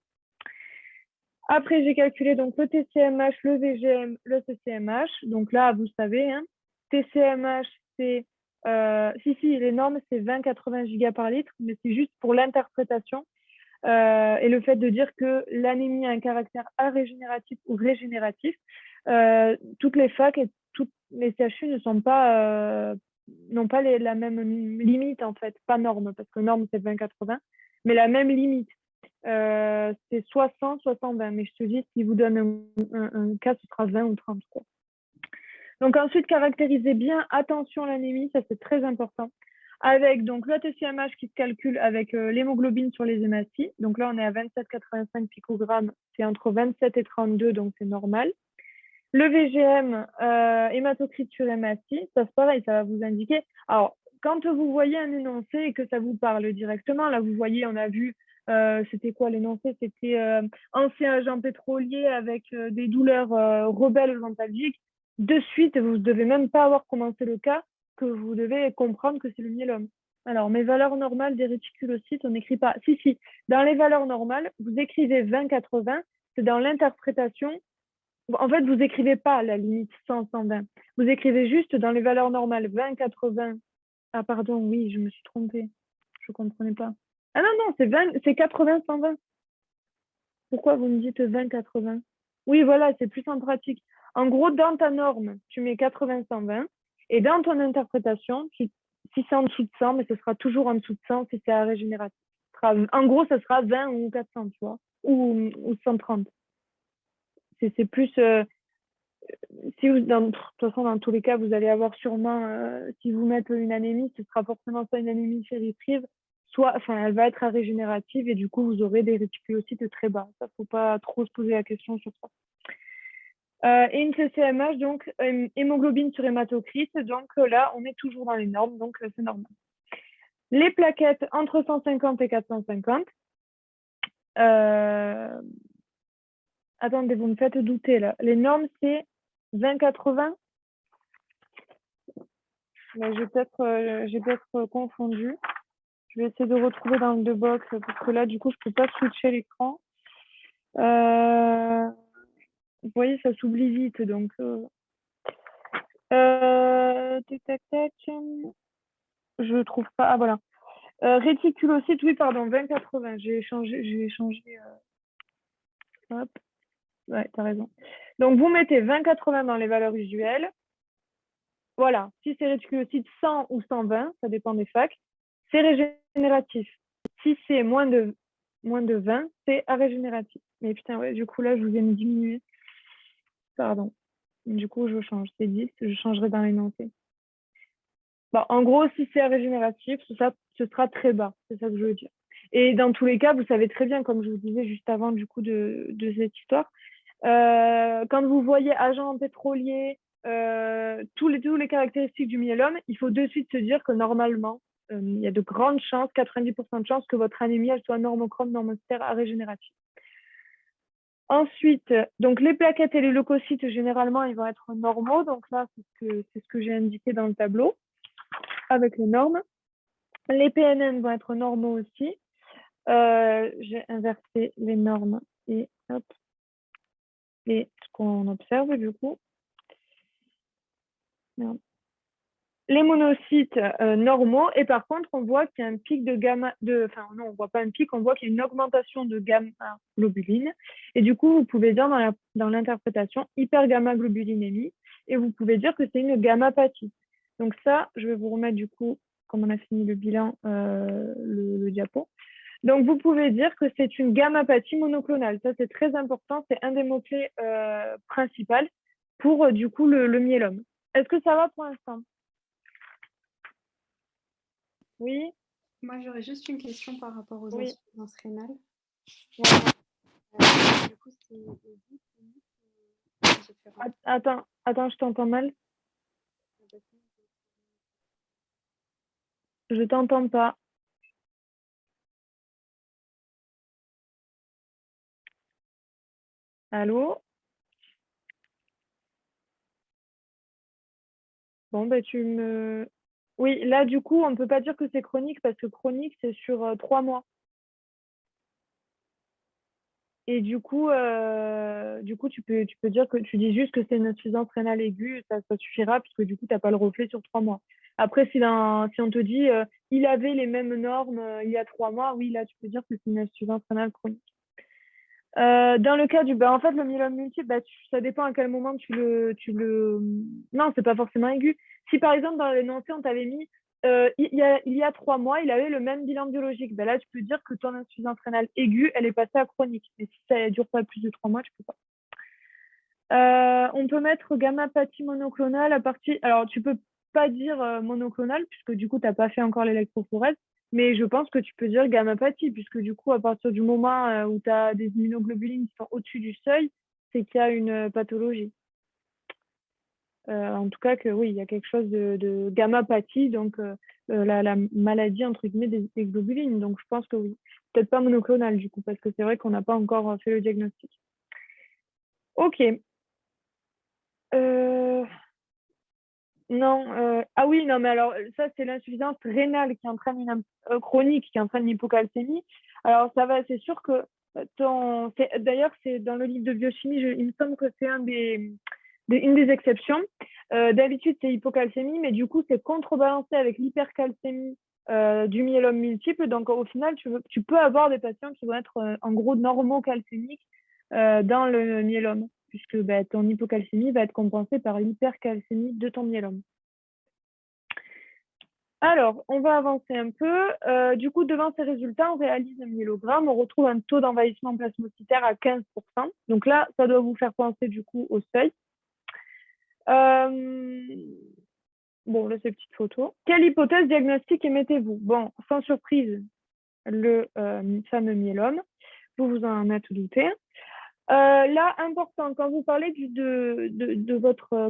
Après, j'ai calculé donc le TCMH, le VGM, le TCMH. Donc là, vous savez, hein, TCMH, c'est... les normes, c'est 20-80 giga par litre, mais c'est juste pour l'interprétation et le fait de dire que l'anémie a un caractère arégénératif ou régénératif. Toutes les facs et toutes les CHU n'ont pas la même limite, en fait, pas norme, parce que norme, c'est 20-80, mais la même limite. C'est 60, 20, mais je te dis, si vous donne un cas, ce sera 20 ou 30. Quoi. Donc ensuite, caractérisez bien, attention à l'anémie, ça c'est très important. Avec donc le TCMH qui se calcule avec l'hémoglobine sur les hématies. Donc là, on est à 27,85 picogrammes, c'est entre 27 et 32, donc c'est normal. Le VGM, hématocrite sur hématie, ça c'est pareil, ça va vous indiquer. Alors, quand vous voyez un énoncé et que ça vous parle directement, là vous voyez, on a vu, c'était quoi l'énoncé? C'était ancien agent pétrolier avec des douleurs rebelles antalgiques. De suite, vous ne devez même pas avoir commencé le cas que vous devez comprendre que c'est le myélome. Alors, mes valeurs normales des réticulocytes, on n'écrit pas. Si, dans les valeurs normales, vous écrivez 20-80, c'est dans l'interprétation. En fait, vous n'écrivez pas la limite 100-120. Vous écrivez juste dans les valeurs normales 20-80. Ah, pardon, oui, je me suis trompée. Je ne comprenais pas. Ah non, c'est 80-120. Pourquoi vous me dites 20-80? Oui, voilà, c'est plus en pratique. En gros, dans ta norme, tu mets 80-120. Et dans ton interprétation, si c'est en dessous de 100, mais ce sera toujours en dessous de 100 si c'est à régénératif. En gros, ce sera 20 ou 400, tu vois, ou 130. C'est plus... si vous, de toute façon, dans tous les cas, vous allez avoir sûrement, si vous mettez une anémie, ce sera forcément soit une anémie féritrive, soit, elle va être régénérative et du coup, vous aurez des réticulocytes très bas. Ça, faut pas trop se poser la question sur ça. Et une TCMH, donc hémoglobine sur hématocrite, donc là, on est toujours dans les normes, donc c'est normal. Les plaquettes entre 150 et 450. Euh, Attendez, vous me faites douter là. Les normes, c'est 20-80. J'ai peut-être confondu. Je vais essayer de retrouver dans le deux box parce que là, du coup, je ne peux pas switcher l'écran. Vous voyez, ça s'oublie vite. Donc, tac, tac, tac. Je ne trouve pas. Ah, voilà. Réticulocyte, oui, pardon, 20-80. J'ai changé. Hop. Ouais, tu as raison. Donc, vous mettez 20-80 dans les valeurs usuelles. Voilà. Si c'est réticulocyte 100 ou 120, ça dépend des facs, c'est régénératif. Si c'est moins de 20, c'est arégénératif. Mais putain, ouais, du coup, là, je vous ai mis diminuer. Pardon. Du coup, je change. C'est 10. Je changerai dans l'énoncé. Bon, en gros, si c'est arégénératif, ce sera très bas. C'est ça que je veux dire. Et dans tous les cas, vous savez très bien, comme je vous disais juste avant du coup de cette histoire, quand vous voyez agent pétrolier, tous les caractéristiques du myélome, il faut de suite se dire que normalement, il y a de grandes chances, 90% de chances que votre anémie elle soit normochrome, normocytaire, arégénérative. Ensuite, donc les plaquettes et les leucocytes, généralement, ils vont être normaux. Donc là, c'est ce que j'ai indiqué dans le tableau avec les normes. Les PNN vont être normaux aussi. J'ai inversé les normes et hop. Et ce qu'on observe du coup. Merde. Les monocytes normaux, et par contre, on voit qu'il y a un pic de gamma, enfin non, on voit pas un pic, on voit qu'il y a une augmentation de gamma globuline. Et du coup, vous pouvez dire dans l'interprétation hypergamma-globulinémie, et vous pouvez dire que c'est une gammapathie. Donc ça, je vais vous remettre du coup, comme on a fini le bilan, le diapo. Donc, vous pouvez dire que c'est une gammapathie monoclonale. Ça, c'est très important. C'est un des mots-clés principaux pour, du coup, le myélome. Est-ce que ça va pour l'instant? Oui? Moi, j'aurais juste une question par rapport aux Oui. insuffisances rénales. Ouais. Du coup, c'est les 10 Attends, je t'entends mal. Je t'entends pas. Allô? Bon, ben tu me... Oui, là, du coup, on ne peut pas dire que c'est chronique parce que chronique, c'est sur 3 mois. Et du coup, tu peux dire que tu dis juste que c'est une insuffisance rénale aiguë, ça suffira, puisque du coup, tu n'as pas le reflet sur 3 mois. Après, si on te dit il avait les mêmes normes il y a 3 mois, oui, là, tu peux dire que c'est une insuffisance rénale chronique. Dans le cas en fait, le myélome multiple, ça dépend à quel moment Non, c'est pas forcément aigu. Si par exemple, dans l'énoncé, on t'avait mis il y a 3 mois, il avait le même bilan biologique. Ben là, tu peux dire que ton insuffisance rénale aiguë, elle est passée à chronique. Mais si ça ne dure pas plus de 3 mois, tu peux pas. On peut mettre gammapathie monoclonale à partir. Alors, tu peux pas dire monoclonale, puisque du coup, tu n'as pas fait encore l'électrophorèse. Mais je pense que tu peux dire gammapathie, puisque du coup, à partir du moment où tu as des immunoglobulines qui sont au-dessus du seuil, c'est qu'il y a une pathologie. En tout cas, que oui, il y a quelque chose de gammapathie, donc la maladie, entre guillemets, des globulines. Donc, je pense que oui. Peut-être pas monoclonale, du coup, parce que c'est vrai qu'on n'a pas encore fait le diagnostic. Ok. Non, ah oui, non, mais alors ça, c'est l'insuffisance rénale qui entraîne une chronique, qui entraîne l'hypocalcémie. Alors, ça va, c'est sûr que d'ailleurs, c'est dans le livre de biochimie, il me semble que c'est une des exceptions. D'habitude, c'est hypocalcémie, mais du coup, c'est contrebalancé avec l'hypercalcémie du myélome multiple. Donc, au final, tu peux avoir des patients qui vont être en gros normocalcémiques dans le myélome, puisque ton hypocalcémie va être compensée par l'hypercalcémie de ton myélome. Alors, on va avancer un peu. Du coup, devant ces résultats, on réalise un myélogramme. On retrouve un taux d'envahissement plasmocytaire à 15%. Donc là, ça doit vous faire penser du coup au seuil. Bon, là, c'est petite photo. Quelle hypothèse diagnostique émettez-vous? Bon, sans surprise, le fameux myélome. Vous vous en êtes douté. Là, important, quand vous parlez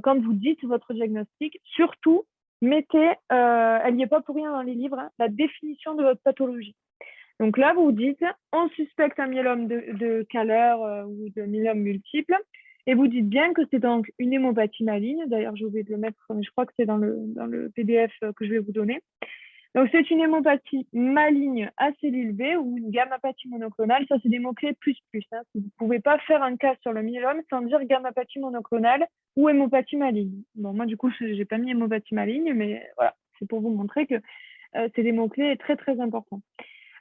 quand vous dites votre diagnostic, surtout, mettez, elle n'y est pas pour rien dans les livres, hein, la définition de votre pathologie. Donc là, vous dites, on suspecte un myélome de Kähler ou de myélome multiple, et vous dites bien que c'est donc une hémopathie maligne. D'ailleurs, j'ai oublié de le mettre, mais je crois que c'est dans le PDF que je vais vous donner. Donc, c'est une hémopathie maligne à cellule B ou une gammapathie monoclonale. Ça, c'est des mots-clés plus. Hein. Vous ne pouvez pas faire un cas sur le myélome sans dire gammapathie monoclonale ou hémopathie maligne. Bon, moi, du coup, je n'ai pas mis hémopathie maligne, mais voilà, c'est pour vous montrer que c'est des mots-clés très, très importants.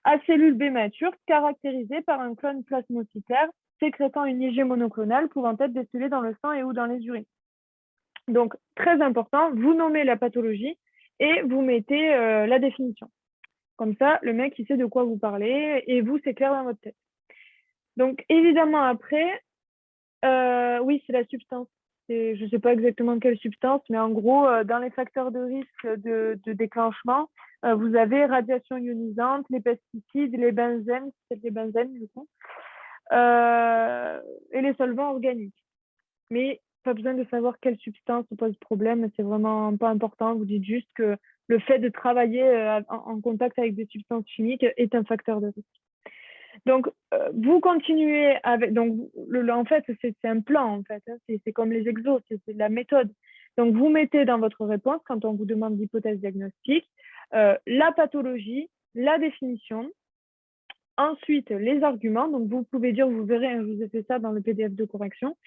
À cellule B mature, caractérisée par un clone plasmocytaire sécrétant une IG monoclonale pouvant être décelée dans le sang et ou dans les urines. Donc, très important, vous nommez la pathologie et vous mettez la définition. Comme ça, le mec, il sait de quoi vous parlez et vous, c'est clair dans votre tête. Donc, évidemment, après, oui, c'est la substance. Je ne sais pas exactement quelle substance, mais en gros, dans les facteurs de risque de déclenchement, vous avez radiation ionisante, les pesticides, les benzènes, c'est les benzènes du coup, et les solvants organiques. Mais pas besoin de savoir quelle substance pose problème, c'est vraiment pas important. Vous dites juste que le fait de travailler en contact avec des substances chimiques est un facteur de risque. Donc, vous continuez avec. Donc, en fait, c'est un plan, en fait. Hein, c'est comme les exos, c'est de la méthode. Donc, vous mettez dans votre réponse, quand on vous demande l'hypothèse diagnostique, la pathologie, la définition, ensuite les arguments. Donc, vous pouvez dire, vous verrez, hein, je vous ai fait ça dans le PDF de correction.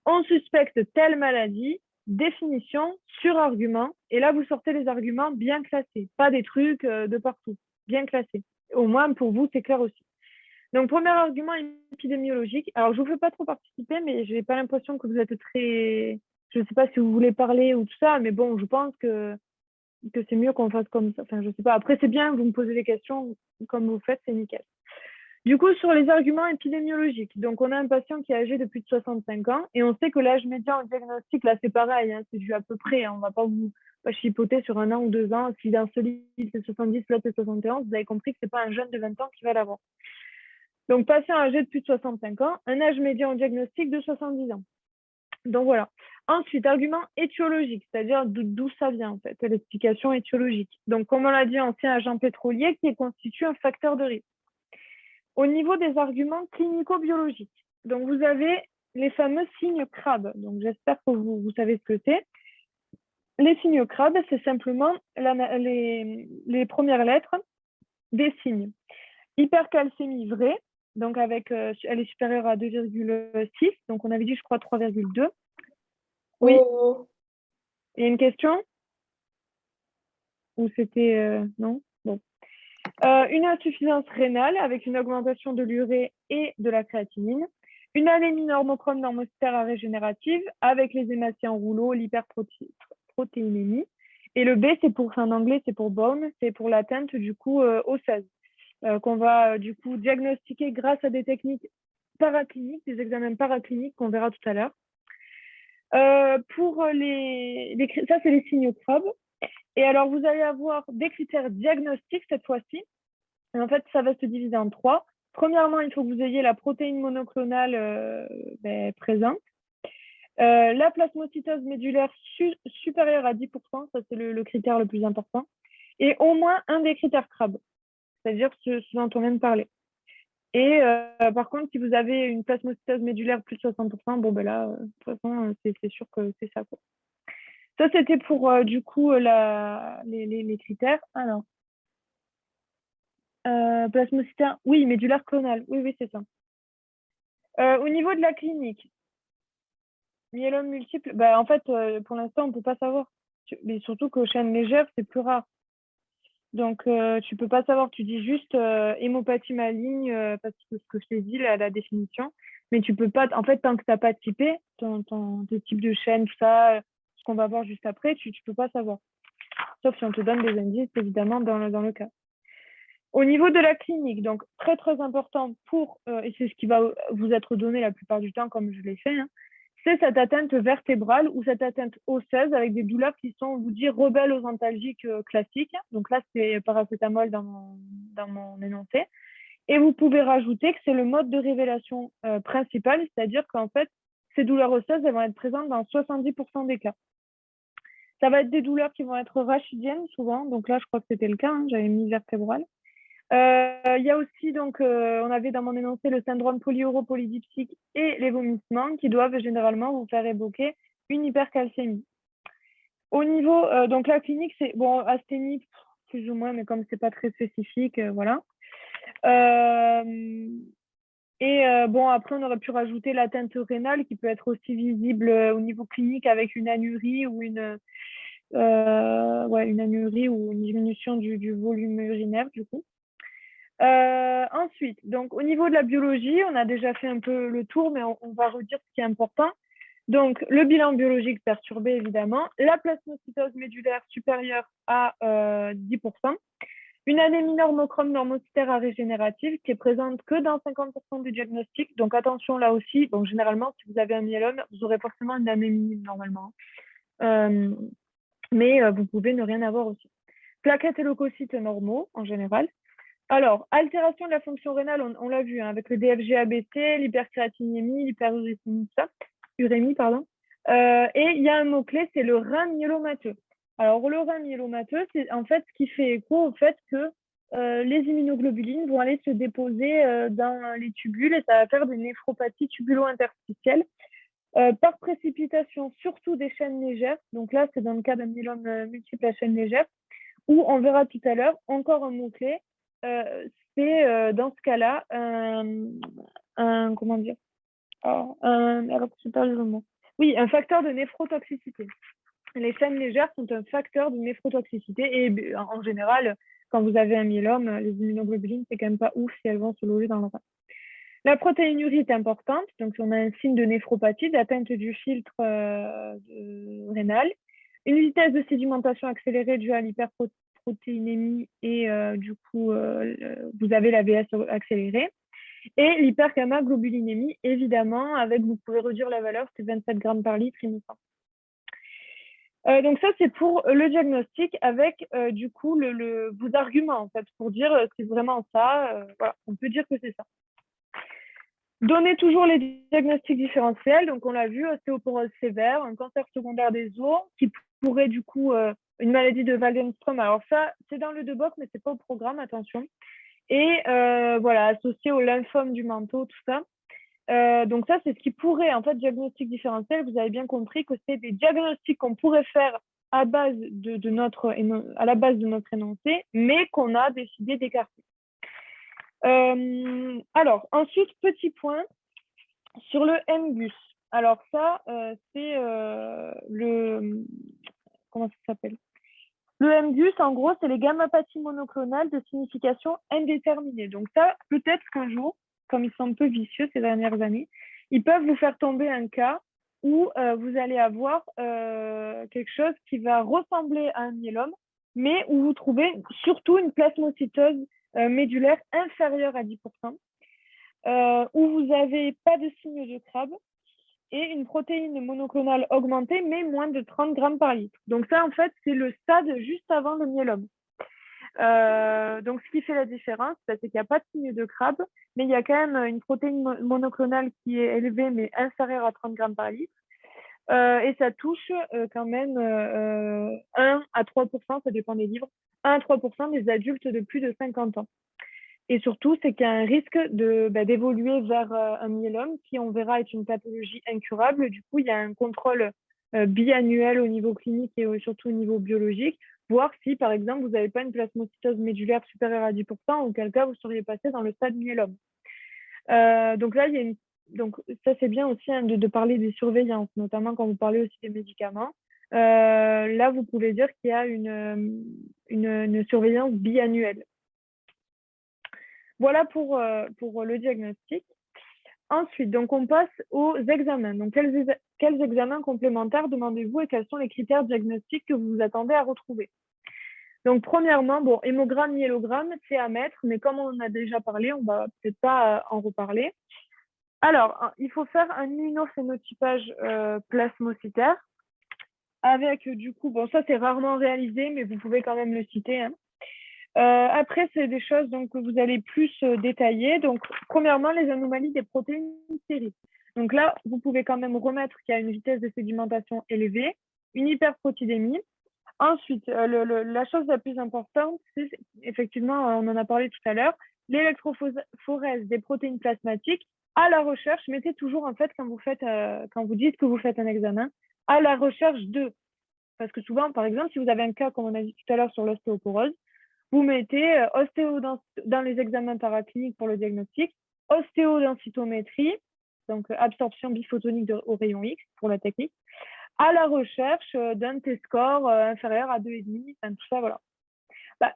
On suspecte telle maladie, définition, sur-argument. Et là, vous sortez les arguments bien classés, pas des trucs de partout, bien classés. Au moins, pour vous, c'est clair aussi. Donc, premier argument épidémiologique. Alors, je ne vous fais pas trop participer, mais je n'ai pas l'impression que vous êtes très... Je ne sais pas si vous voulez parler ou tout ça, mais bon, je pense que c'est mieux qu'on fasse comme ça. Enfin, je ne sais pas. Après, c'est bien, vous me posez des questions comme vous faites, c'est nickel. Du coup, sur les arguments épidémiologiques, donc on a un patient qui est âgé de plus de 65 ans et on sait que l'âge médian au diagnostic, là, c'est pareil, hein, c'est dû à peu près. Hein, on ne va pas vous chipoter sur 1 an ou 2 ans. Si d'un seul c'est 70, l'autre c'est 71, vous avez compris que ce n'est pas un jeune de 20 ans qui va l'avoir. Donc, patient âgé de plus de 65 ans, un âge médian au diagnostic de 70 ans. Donc, voilà. Ensuite, argument étiologique, c'est-à-dire d'où ça vient, en fait, l'explication étiologique. Donc, comme on l'a dit, ancien agent pétrolier qui constitue un facteur de risque. Au niveau des arguments clinico-biologiques, donc vous avez les fameux signes CRAB. Donc, j'espère que vous savez ce que c'est. Les signes CRAB, c'est simplement les premières lettres des signes. Hypercalcémie vraie, donc avec, elle est supérieure à 2,6, donc on avait dit, je crois, 3,2. Oui. Il y a une question? Ou c'était... non? Bon. Une insuffisance rénale avec une augmentation de l'urée et de la créatinine. Une anémie normochrome normocytaire régénérative avec les hématiés en rouleau, l'hyperprotéinémie. Et le B, c'est pour, en anglais, c'est pour bone, c'est pour l'atteinte du coup osseuse. Qu'on va du coup diagnostiquer grâce à des techniques paracliniques, des examens paracliniques qu'on verra tout à l'heure. Pour ça, c'est les signaux CRAB. Et alors, vous allez avoir des critères diagnostiques cette fois-ci. Et en fait, ça va se diviser en 3. Premièrement, il faut que vous ayez la protéine monoclonale présente. La plasmocytose médulaire supérieure à 10%, ça c'est le critère le plus important. Et au moins un des critères CRAB, c'est-à-dire ce dont on vient de parler. Et par contre, si vous avez une plasmocytose médulaire plus de 60%, bon ben là, de toute façon, c'est sûr que c'est ça, quoi. Ça, c'était pour du coup les critères. Alors, plasmocytaire, oui, médulaire clonal, oui, c'est ça. Au niveau de la clinique, myélome multiple, bah, en fait, pour l'instant, on ne peut pas savoir. Mais surtout qu'aux chaînes légères, c'est plus rare. Donc, tu ne peux pas savoir. Tu dis juste hémopathie maligne, parce que ce que je t'ai dit, la définition. Mais tu peux pas, en fait, tant que tu n'as pas typé tes types de chaînes, tout ça, ce qu'on va voir juste après, tu ne peux pas savoir. Sauf si on te donne des indices, évidemment, dans le cas. Au niveau de la clinique, donc très, très important et c'est ce qui va vous être donné la plupart du temps, comme je l'ai fait, hein, c'est cette atteinte vertébrale ou cette atteinte osseuse avec des douleurs qui sont, on vous dit, rebelles aux antalgiques classiques. Donc là, c'est paracétamol dans mon énoncé. Et vous pouvez rajouter que c'est le mode de révélation principal, c'est-à-dire qu'en fait, ces douleurs osseuses, elles vont être présentes dans 70% des cas. Ça va être des douleurs qui vont être rachidiennes souvent. Donc là, je crois que c'était le cas, hein, j'avais mis vertébrale. Il y a aussi, donc, on avait dans mon énoncé le syndrome polyuropolydiptyque et les vomissements qui doivent généralement vous faire évoquer une hypercalcémie. Au niveau, donc la clinique, c'est bon, asthénie, plus ou moins, mais comme c'est pas très spécifique, voilà. Bon, après, on aurait pu rajouter l'atteinte rénale qui peut être aussi visible au niveau clinique avec une anurie ou une anurie ou une diminution du volume urinaire, du coup. Ensuite, donc au niveau de la biologie, on a déjà fait un peu le tour, mais on va redire ce qui est important. Donc, le bilan biologique perturbé, évidemment, la plasmocytose médulaire supérieure à 10%, une anémie normochrome normocytaire à régénérative qui est présente que dans 50% du diagnostic. Donc, attention là aussi, donc généralement, si vous avez un myélome, vous aurez forcément une anémie normalement. Mais vous pouvez ne rien avoir aussi. Plaquettes et leucocytes normaux en général. Alors, altération de la fonction rénale, on l'a vu, hein, avec le DFG-ABC, l'hypercréatinémie, l'hyperurémie, pardon. Et il y a un mot-clé, c'est le rein myélomateux. Alors, le rein myélomateux, c'est en fait ce qui fait écho au fait que les immunoglobulines vont aller se déposer dans les tubules et ça va faire des néphropathies tubulo-interstitielles par précipitation, surtout des chaînes légères. Donc là, c'est dans le cas d'un myélome multiple à chaîne légère, où on verra tout à l'heure, encore un mot-clé, c'est dans ce cas-là comment dire, alors je pas le mot. Oui, un facteur de néphrotoxicité. Les chaînes légères sont un facteur de néphrotoxicité et en général, quand vous avez un myélome, les immunoglobulines, c'est quand même pas ouf si elles vont se loger dans le rein. La protéinurie est importante, donc on a un signe de néphropathie, d'atteinte du filtre rénal, une vitesse de sédimentation accélérée due à l'hyperprotéinémie et du coup, vous avez la VS accélérée. Et l'hypergamma-globulinémie, évidemment, avec, vous pouvez réduire la valeur, c'est 27 grammes par litre, il me semble. Donc ça, c'est pour le diagnostic avec, du coup, vos arguments, en fait, pour dire c'est vraiment ça. Voilà, on peut dire que c'est ça. Donner toujours les diagnostics différentiels. Donc, on l'a vu, ostéoporose sévère, un cancer secondaire des os, qui pourrait, du coup, une maladie de Waldenström. Alors ça, c'est dans le DEBOC, mais c'est pas au programme, attention. Et voilà, associé au lymphome du manteau, tout ça. Donc ça, c'est ce qui pourrait, en fait, diagnostic différentiel, vous avez bien compris que c'est des diagnostics qu'on pourrait faire à la base de notre énoncé, mais qu'on a décidé d'écarter. Alors, ensuite, petit point sur le MGUS. Alors ça, c'est comment ça s'appelle? Le MGUS, en gros, c'est les gammapathies monoclonales de signification indéterminée. Donc ça, peut-être qu'un jour, comme ils sont un peu vicieux ces dernières années, ils peuvent vous faire tomber un cas où vous allez avoir quelque chose qui va ressembler à un myélome, mais où vous trouvez surtout une plasmocytose médulaire inférieure à 10%, où vous n'avez pas de signe de Crabbe, et une protéine monoclonale augmentée, mais moins de 30 grammes par litre. Donc ça, en fait, c'est le stade juste avant le myélome. Donc, ce qui fait la différence, c'est qu'il n'y a pas de signe de Crabbe, mais il y a quand même une protéine monoclonale qui est élevée, mais inférieure à 30 grammes par litre. Et ça touche quand même 1 à 3%, ça dépend des livres, 1 à 3% des adultes de plus de 50 ans. Et surtout, c'est qu'il y a un risque d'évoluer vers un myélome qui, on verra, est une pathologie incurable. Du coup, il y a un contrôle biannuel au niveau clinique et surtout au niveau biologique, voir si, par exemple, vous n'avez pas une plasmocytose médulaire supérieure à 10%, auquel cas vous seriez passé dans le stade myélome. Donc là, donc, ça, c'est bien aussi de parler des surveillances, notamment quand vous parlez aussi des médicaments. Là, vous pouvez dire qu'il y a une surveillance biannuelle. Voilà pour le diagnostic. Ensuite, donc on passe aux examens. Donc, quels examens complémentaires demandez-vous et quels sont les critères diagnostiques que vous vous attendez à retrouver? Donc, premièrement, bon, hémogramme, myélogramme, c'est à mettre, mais comme on en a déjà parlé, on va peut-être pas en reparler. Alors, il faut faire un immunophénotypage plasmocytaire avec, du coup, bon, ça c'est rarement réalisé, mais vous pouvez quand même le citer, hein. Après, c'est des choses donc, que vous allez plus détailler. Donc, premièrement, les anomalies des protéines stériques. Donc là, vous pouvez quand même remettre qu'il y a une vitesse de sédimentation élevée, une hyperprotidémie. Ensuite, la chose la plus importante, c'est effectivement, on en a parlé tout à l'heure, l'électrophorèse des protéines plasmatiques. À la recherche, mettez toujours en fait quand vous dites que vous faites un examen, à la recherche de. Parce que souvent, par exemple, si vous avez un cas, comme on a dit tout à l'heure sur l'ostéoporose, vous mettez dans les examens paracliniques pour le diagnostic, ostéodensitométrie, donc absorption biphotonique au rayon X pour la technique, à la recherche d'un T-score inférieur à 2,5, enfin, tout ça, voilà. Bah,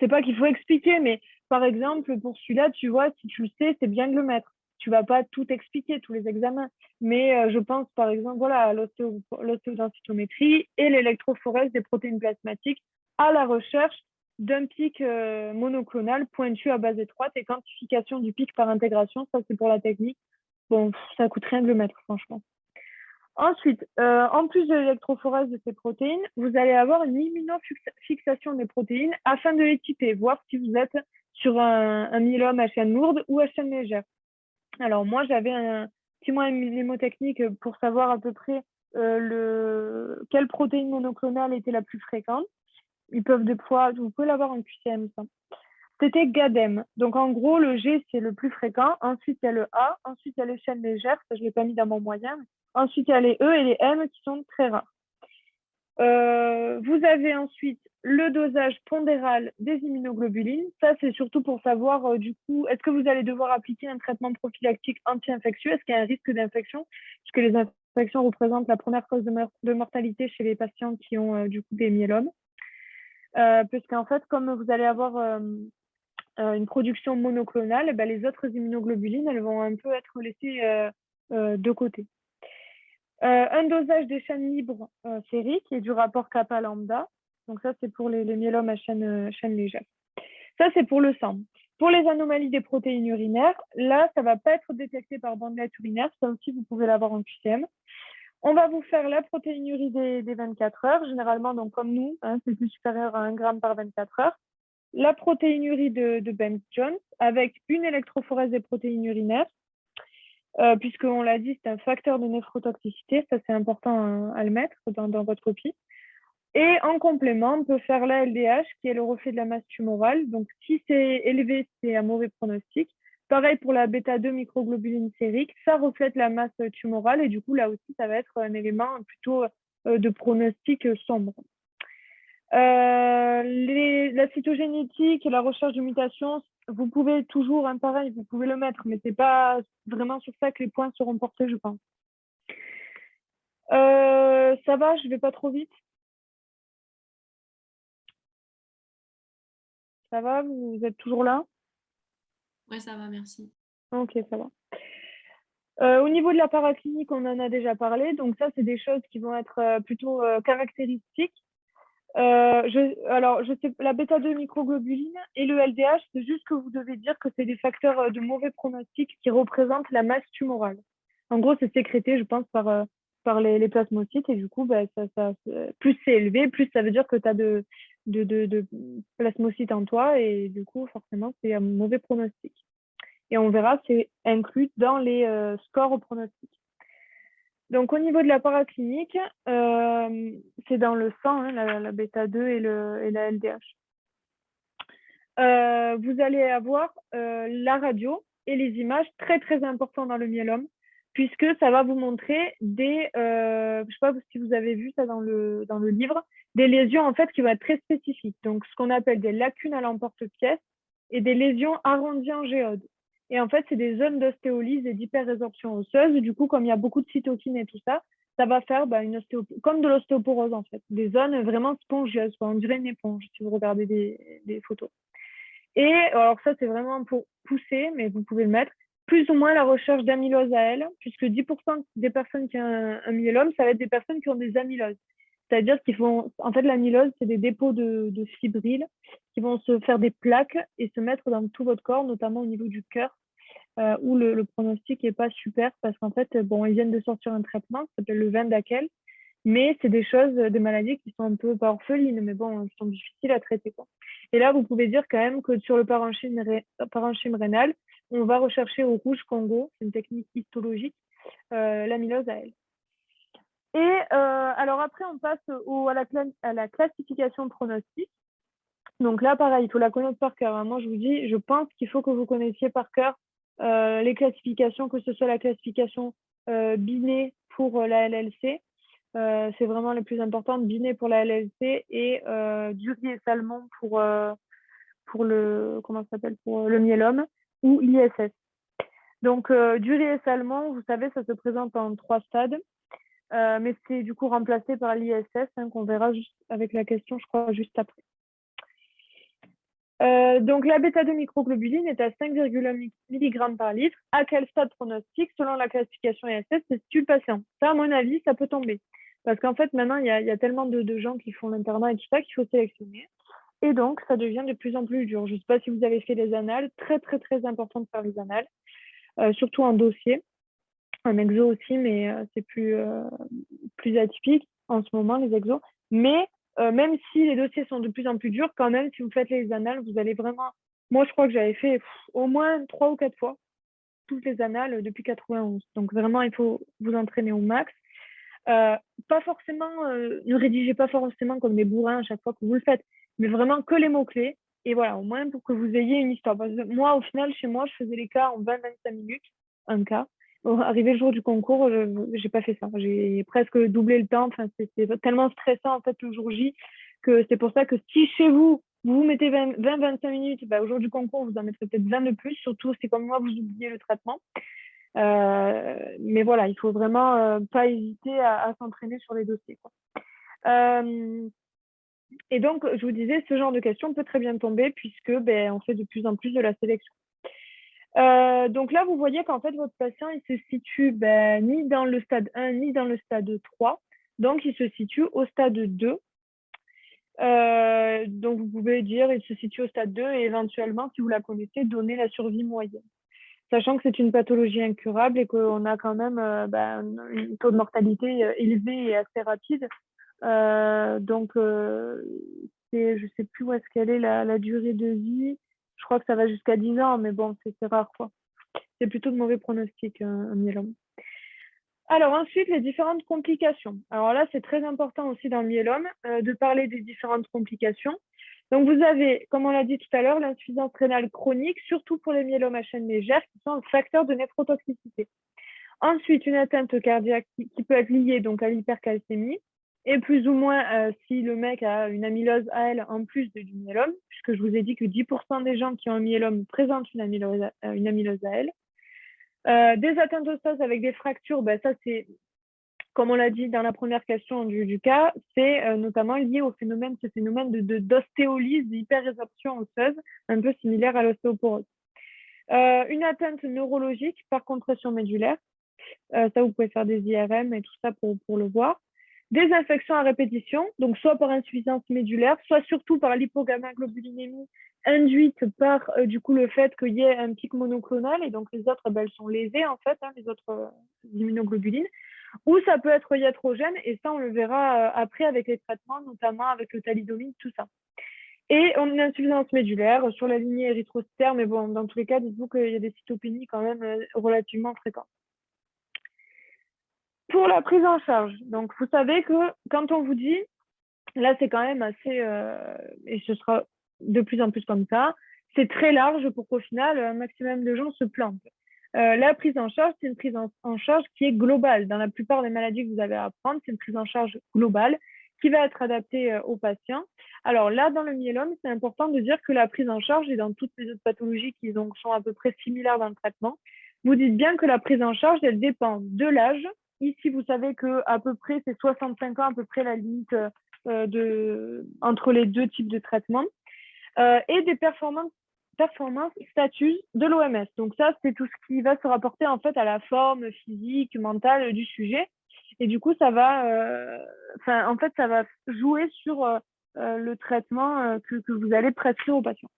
c'est pas qu'il faut expliquer, mais par exemple, pour celui-là, tu vois, si tu le sais, c'est bien de le mettre. Tu vas pas tout expliquer, tous les examens. Mais je pense, par exemple, voilà, à l'ostéodensitométrie et l'électrophorèse des protéines plasmatiques à la recherche d'un pic monoclonal pointu à base étroite et quantification du pic par intégration. Ça, c'est pour la technique. Bon, ça coûte rien de le mettre, franchement. Ensuite, en plus de l'électrophorèse de ces protéines, vous allez avoir une immunofixation des protéines afin de les typer, voir si vous êtes sur un myélome à chaîne lourde ou à chaîne légère. Alors moi, j'avais un petit moyen mnémotechnique pour savoir à peu près quelle protéine monoclonale était la plus fréquente. Vous pouvez l'avoir en QCM, ça. C'était GADEM. Donc en gros, le G, c'est le plus fréquent. Ensuite, il y a le A. Ensuite, il y a les chaînes légères. Ça, je ne l'ai pas mis dans mon moyen. Ensuite, il y a les E et les M qui sont très rares. Vous avez ensuite le dosage pondéral des immunoglobulines. Ça, c'est surtout pour savoir, du coup, est-ce que vous allez devoir appliquer un traitement prophylactique anti-infectieux? Est-ce qu'il y a un risque d'infection? Puisque les infections représentent la première cause de mortalité chez les patients qui ont, du coup, des myélomes. Puisqu'en fait, comme vous allez avoir une production monoclonale, eh ben, les autres immunoglobulines, elles vont un peu être laissées de côté. Un dosage des chaînes libres sériques et du rapport kappa lambda. Donc ça, c'est pour les myélomes à chaîne légère. Ça, c'est pour le sang. Pour les anomalies des protéines urinaires, là, ça ne va pas être détecté par bandelette urinaire. Ça aussi, vous pouvez l'avoir en QCM. On va vous faire la protéinurie des 24 heures. Généralement, donc comme nous, hein, c'est plus supérieur à 1 gramme par 24 heures. La protéinurie de Bence-Jones avec une électrophorèse des protéines urinaires. Puisqu'on l'a dit, c'est un facteur de néphrotoxicité. Ça, c'est important à le mettre dans votre copie. Et en complément, on peut faire la LDH, qui est le reflet de la masse tumorale. Donc, si c'est élevé, c'est un mauvais pronostic. Pareil pour la bêta-2 microglobuline sérique, ça reflète la masse tumorale et du coup, là aussi, ça va être un élément plutôt de pronostic sombre. La cytogénétique et la recherche de mutations, vous pouvez toujours, pareil, vous pouvez le mettre, mais ce n'est pas vraiment sur ça que les points seront portés, je pense. Ça va, je ne vais pas trop vite. Ça va, vous êtes toujours là? Ouais, ça va, merci. Ok, ça va. Au niveau de la paraclinique, on en a déjà parlé. Donc ça, c'est des choses qui vont être plutôt caractéristiques. Je sais, la bêta-2 microglobuline et le LDH, c'est juste que vous devez dire que c'est des facteurs de mauvais pronostic qui représentent la masse tumorale. En gros, c'est sécrété, je pense, par les plasmocytes et du coup, bah, plus c'est élevé, plus ça veut dire que tu as de plasmocytes en toi et du coup, forcément, c'est un mauvais pronostic. Et on verra, c'est inclus dans les scores au pronostic. Donc, au niveau de la paraclinique, c'est dans le sang, hein, la bêta-2 et la LDH. Vous allez avoir la radio et les images très, très importantes dans le myélome, puisque ça va vous montrer je ne sais pas si vous avez vu ça dans le livre, des lésions en fait qui vont être très spécifiques. Donc, ce qu'on appelle des lacunes à l'emporte-pièce et des lésions arrondies en géode. Et en fait, c'est des zones d'ostéolyse et d'hyperrésorption osseuse. Du coup, comme il y a beaucoup de cytokines et tout ça, ça va faire comme de l'ostéoporose, en fait. Des zones vraiment spongieuses, on dirait une éponge, si vous regardez des photos. Et alors ça, c'est vraiment pour pousser, mais vous pouvez le mettre, plus ou moins la recherche d'amylose à elle, puisque 10% des personnes qui ont un myélome, ça va être des personnes qui ont des amyloses. C'est-à-dire en fait, l'amylose, c'est des dépôts de fibrils qui vont se faire des plaques et se mettre dans tout votre corps, notamment au niveau du cœur, où le pronostic n'est pas super parce qu'en fait, ils viennent de sortir un traitement qui s'appelle le Vyndaqel, mais c'est des maladies qui sont un peu pas orphelines, mais bon, qui sont difficiles à traiter, quoi. Et là, vous pouvez dire quand même que sur le parenchyme rénal, on va rechercher au rouge Congo, c'est une technique histologique, l'amylose à elle. Et alors après, on passe à la classification pronostic. Donc là, pareil, il faut la connaître par cœur, hein. Moi, je vous dis, je pense qu'il faut que vous connaissiez par cœur les classifications, que ce soit la classification Binet pour la LLC. C'est vraiment le plus important, Binet pour la LLC et Dury et Salmon pour le, comment ça s'appelle, pour le myélome ou l'ISS. Donc, Dury et Salmon, vous savez, ça se présente en 3 stades. Mais c'est du coup remplacé par l'ISS, hein, qu'on verra juste avec la question, je crois, juste après. Donc, la bêta-2 microglobuline est à 5,1 mg par litre. À quel stade pronostic, selon la classification ISS, se situe le patient? Ça, à mon avis, ça peut tomber. Parce qu'en fait, maintenant, il y a tellement de gens qui font l'internat et tout ça qu'il faut sélectionner. Et donc, ça devient de plus en plus dur. Je ne sais pas si vous avez fait les annales. Très, très, très important de faire les annales, surtout en dossier. Un exo aussi, mais c'est plus atypique en ce moment, les exos. Mais même si les dossiers sont de plus en plus durs, quand même, si vous faites les annales, vous allez vraiment... Moi, je crois que j'avais fait au moins 3 ou 4 fois toutes les annales depuis 91. Donc, vraiment, il faut vous entraîner au max. Pas forcément, ne rédigez pas forcément comme des bourrins à chaque fois que vous le faites, mais vraiment que les mots-clés. Et voilà, au moins pour que vous ayez une histoire. Parce que moi, au final, chez moi, je faisais les cas en 20-25 minutes, un cas. Arrivé le jour du concours, j'ai pas fait ça. J'ai presque doublé le temps. Enfin, c'était tellement stressant en fait le jour J que c'est pour ça que si chez vous, vous mettez 20-25 minutes, bah, au jour du concours, vous en mettrez peut-être 20 de plus. Surtout si comme moi, vous oubliez le traitement. Mais voilà, il faut vraiment pas hésiter à s'entraîner sur les dossiers, quoi. Et donc, je vous disais, ce genre de questions peut très bien tomber puisque on fait de plus en plus de la sélection. Donc là, vous voyez qu'en fait, votre patient, il se situe ni dans le stade 1, ni dans le stade 3. Donc, il se situe au stade 2. Donc, vous pouvez dire, il se situe au stade 2 et éventuellement, si vous la connaissez, donner la survie moyenne. Sachant que c'est une pathologie incurable et qu'on a quand même un taux de mortalité élevé et assez rapide. Donc, je ne sais plus où est-ce qu'elle est la durée de vie. Je crois que ça va jusqu'à 10 ans, mais bon, c'est rare, quoi. C'est plutôt de mauvais pronostics, un myélome. Alors ensuite, les différentes complications. Alors là, c'est très important aussi dans le myélome de parler des différentes complications. Donc vous avez, comme on l'a dit tout à l'heure, l'insuffisance rénale chronique, surtout pour les myélomes à chaîne légère, qui sont un facteur de néphrotoxicité. Ensuite, une atteinte cardiaque qui peut être liée donc à l'hypercalcémie, et plus ou moins si le mec a une amylose AL en plus du myélome, puisque je vous ai dit que 10% des gens qui ont un myélome présentent une amylose AL. Des atteintes osseuses avec des fractures, ça c'est, comme on l'a dit dans la première question du cas, c'est notamment lié au phénomène d'ostéolyse, d'hyperrésorption osseuse, un peu similaire à l'ostéoporose. Une atteinte neurologique par compression médulaire, ça vous pouvez faire des IRM et tout ça pour le voir. Des infections à répétition, donc soit par insuffisance médulaire, soit surtout par l'hypogammaglobulinémie induite par du coup le fait qu'il y ait un pic monoclonal et donc les autres elles sont lésées en fait, les autres immunoglobulines, ou ça peut être iatrogène et ça on le verra après avec les traitements, notamment avec le thalidomide, tout ça. Et on a une insuffisance médulaire sur la lignée érythrocytaire, mais bon, dans tous les cas, dites-vous qu'il y a des cytopénies quand même relativement fréquentes. Pour la prise en charge, donc vous savez que quand on vous dit, là c'est quand même assez, et ce sera de plus en plus comme ça, c'est très large pour qu'au final, un maximum de gens se plantent. La prise en charge, c'est une prise en charge qui est globale. Dans la plupart des maladies que vous avez à apprendre, c'est une prise en charge globale qui va être adaptée aux patients. Alors là, dans le myélome, c'est important de dire que la prise en charge, et dans toutes les autres pathologies qui sont à peu près similaires dans le traitement, vous dites bien que la prise en charge, elle dépend de l'âge. Ici, vous savez qu'à peu près, c'est 65 ans, à peu près la limite entre les deux types de traitements, et des performances status de l'OMS. Donc ça, c'est tout ce qui va se rapporter en fait à la forme physique, mentale du sujet. Et du coup, ça va, en fait, ça va jouer sur le traitement que vous allez prescrire aux patients.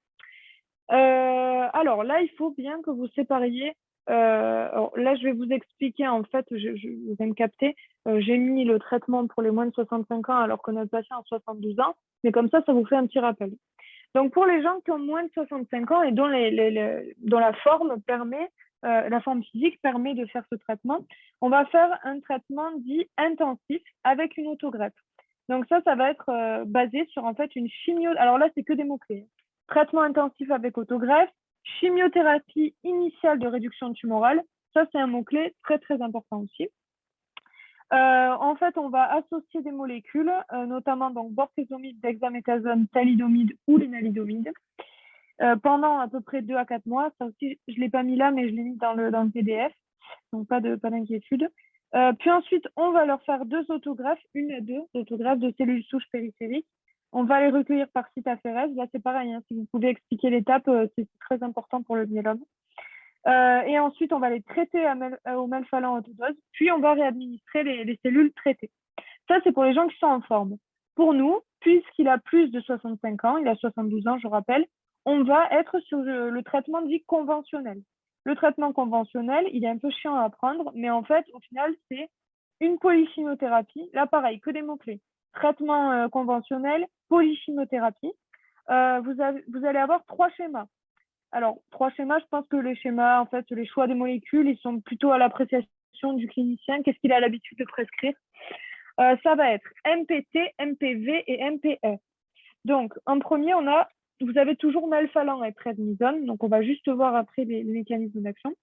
Alors là, il faut bien que vous sépariez. Alors là, je vais vous expliquer, en fait, vous allez me capter. J'ai mis le traitement pour les moins de 65 ans alors qu'on a le patient à 72 ans. Mais comme ça vous fait un petit rappel. Donc, pour les gens qui ont moins de 65 ans et dont la forme permet la forme physique permet de faire ce traitement. On va faire un traitement dit intensif avec une autogreffe. Donc ça va être basé sur en fait une chimio. Alors là, c'est que des mots-clés. Traitement intensif avec autogreffe, chimiothérapie initiale de réduction tumorale. Ça, c'est un mot-clé très, très important aussi. En fait, on va associer des molécules, notamment donc bortezomib, dexaméthasone, thalidomide ou lénalidomide, pendant à peu près 2 à 4 mois. Ça aussi, je ne l'ai pas mis là, mais je l'ai mis dans le PDF, donc pas d'inquiétude. Puis ensuite, on va leur faire 2 autogreffes, 1 à 2 autogreffes de cellules souches périphériques. On va les recueillir par cytaphérèse. Là, c'est pareil, hein, si vous pouvez expliquer l'étape, c'est très important pour le myélome. Et ensuite, on va les traiter au melphalan autodose, puis on va réadministrer les cellules traitées. Ça, c'est pour les gens qui sont en forme. Pour nous, puisqu'il a plus de 65 ans, il a 72 ans, je rappelle, on va être sur le traitement dit conventionnel. Le traitement conventionnel, il est un peu chiant à apprendre, mais en fait, au final, c'est une polychimiothérapie. Là, pareil, que des mots-clés. Traitement conventionnel, polychimiothérapie. Vous allez avoir 3 schémas. Alors, 3 schémas, je pense que les schémas, en fait, les choix des molécules, ils sont plutôt à l'appréciation du clinicien. Qu'est-ce qu'il a l'habitude de prescrire? Ça va être MPT, MPV et MPR. Donc, en premier, vous avez toujours melphalan et prednisone. Donc, on va juste voir après les mécanismes d'action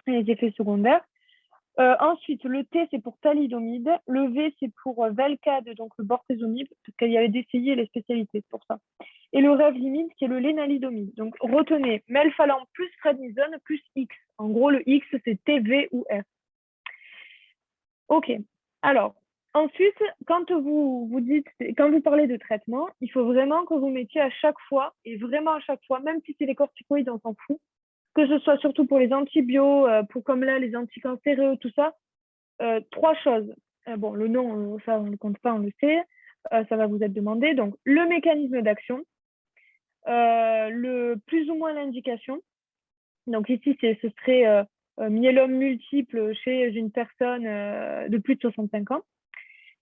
et les effets secondaires. Ensuite, le T, c'est pour thalidomide. Le V, c'est pour Velcade, donc le bortezomib, parce qu'il y avait des CI et les spécialités pour ça. Et le Revlimid, qui est le lénalidomide. Donc, retenez melphalan plus prednisone plus X. En gros, le X, c'est T, V ou R. OK. Alors, ensuite, quand vous parlez de traitement, il faut vraiment que vous mettiez à chaque fois, et vraiment à chaque fois, même si c'est les corticoïdes, on s'en fout, que ce soit surtout pour les antibiotiques, pour comme là, les anticancéreux, tout ça, 3 choses. Bon, le nom, ça, on ne le compte pas, on le sait. Ça va vous être demandé. Donc, le mécanisme d'action, le plus ou moins l'indication. Donc ici, ce serait myélome multiple chez une personne de plus de 65 ans.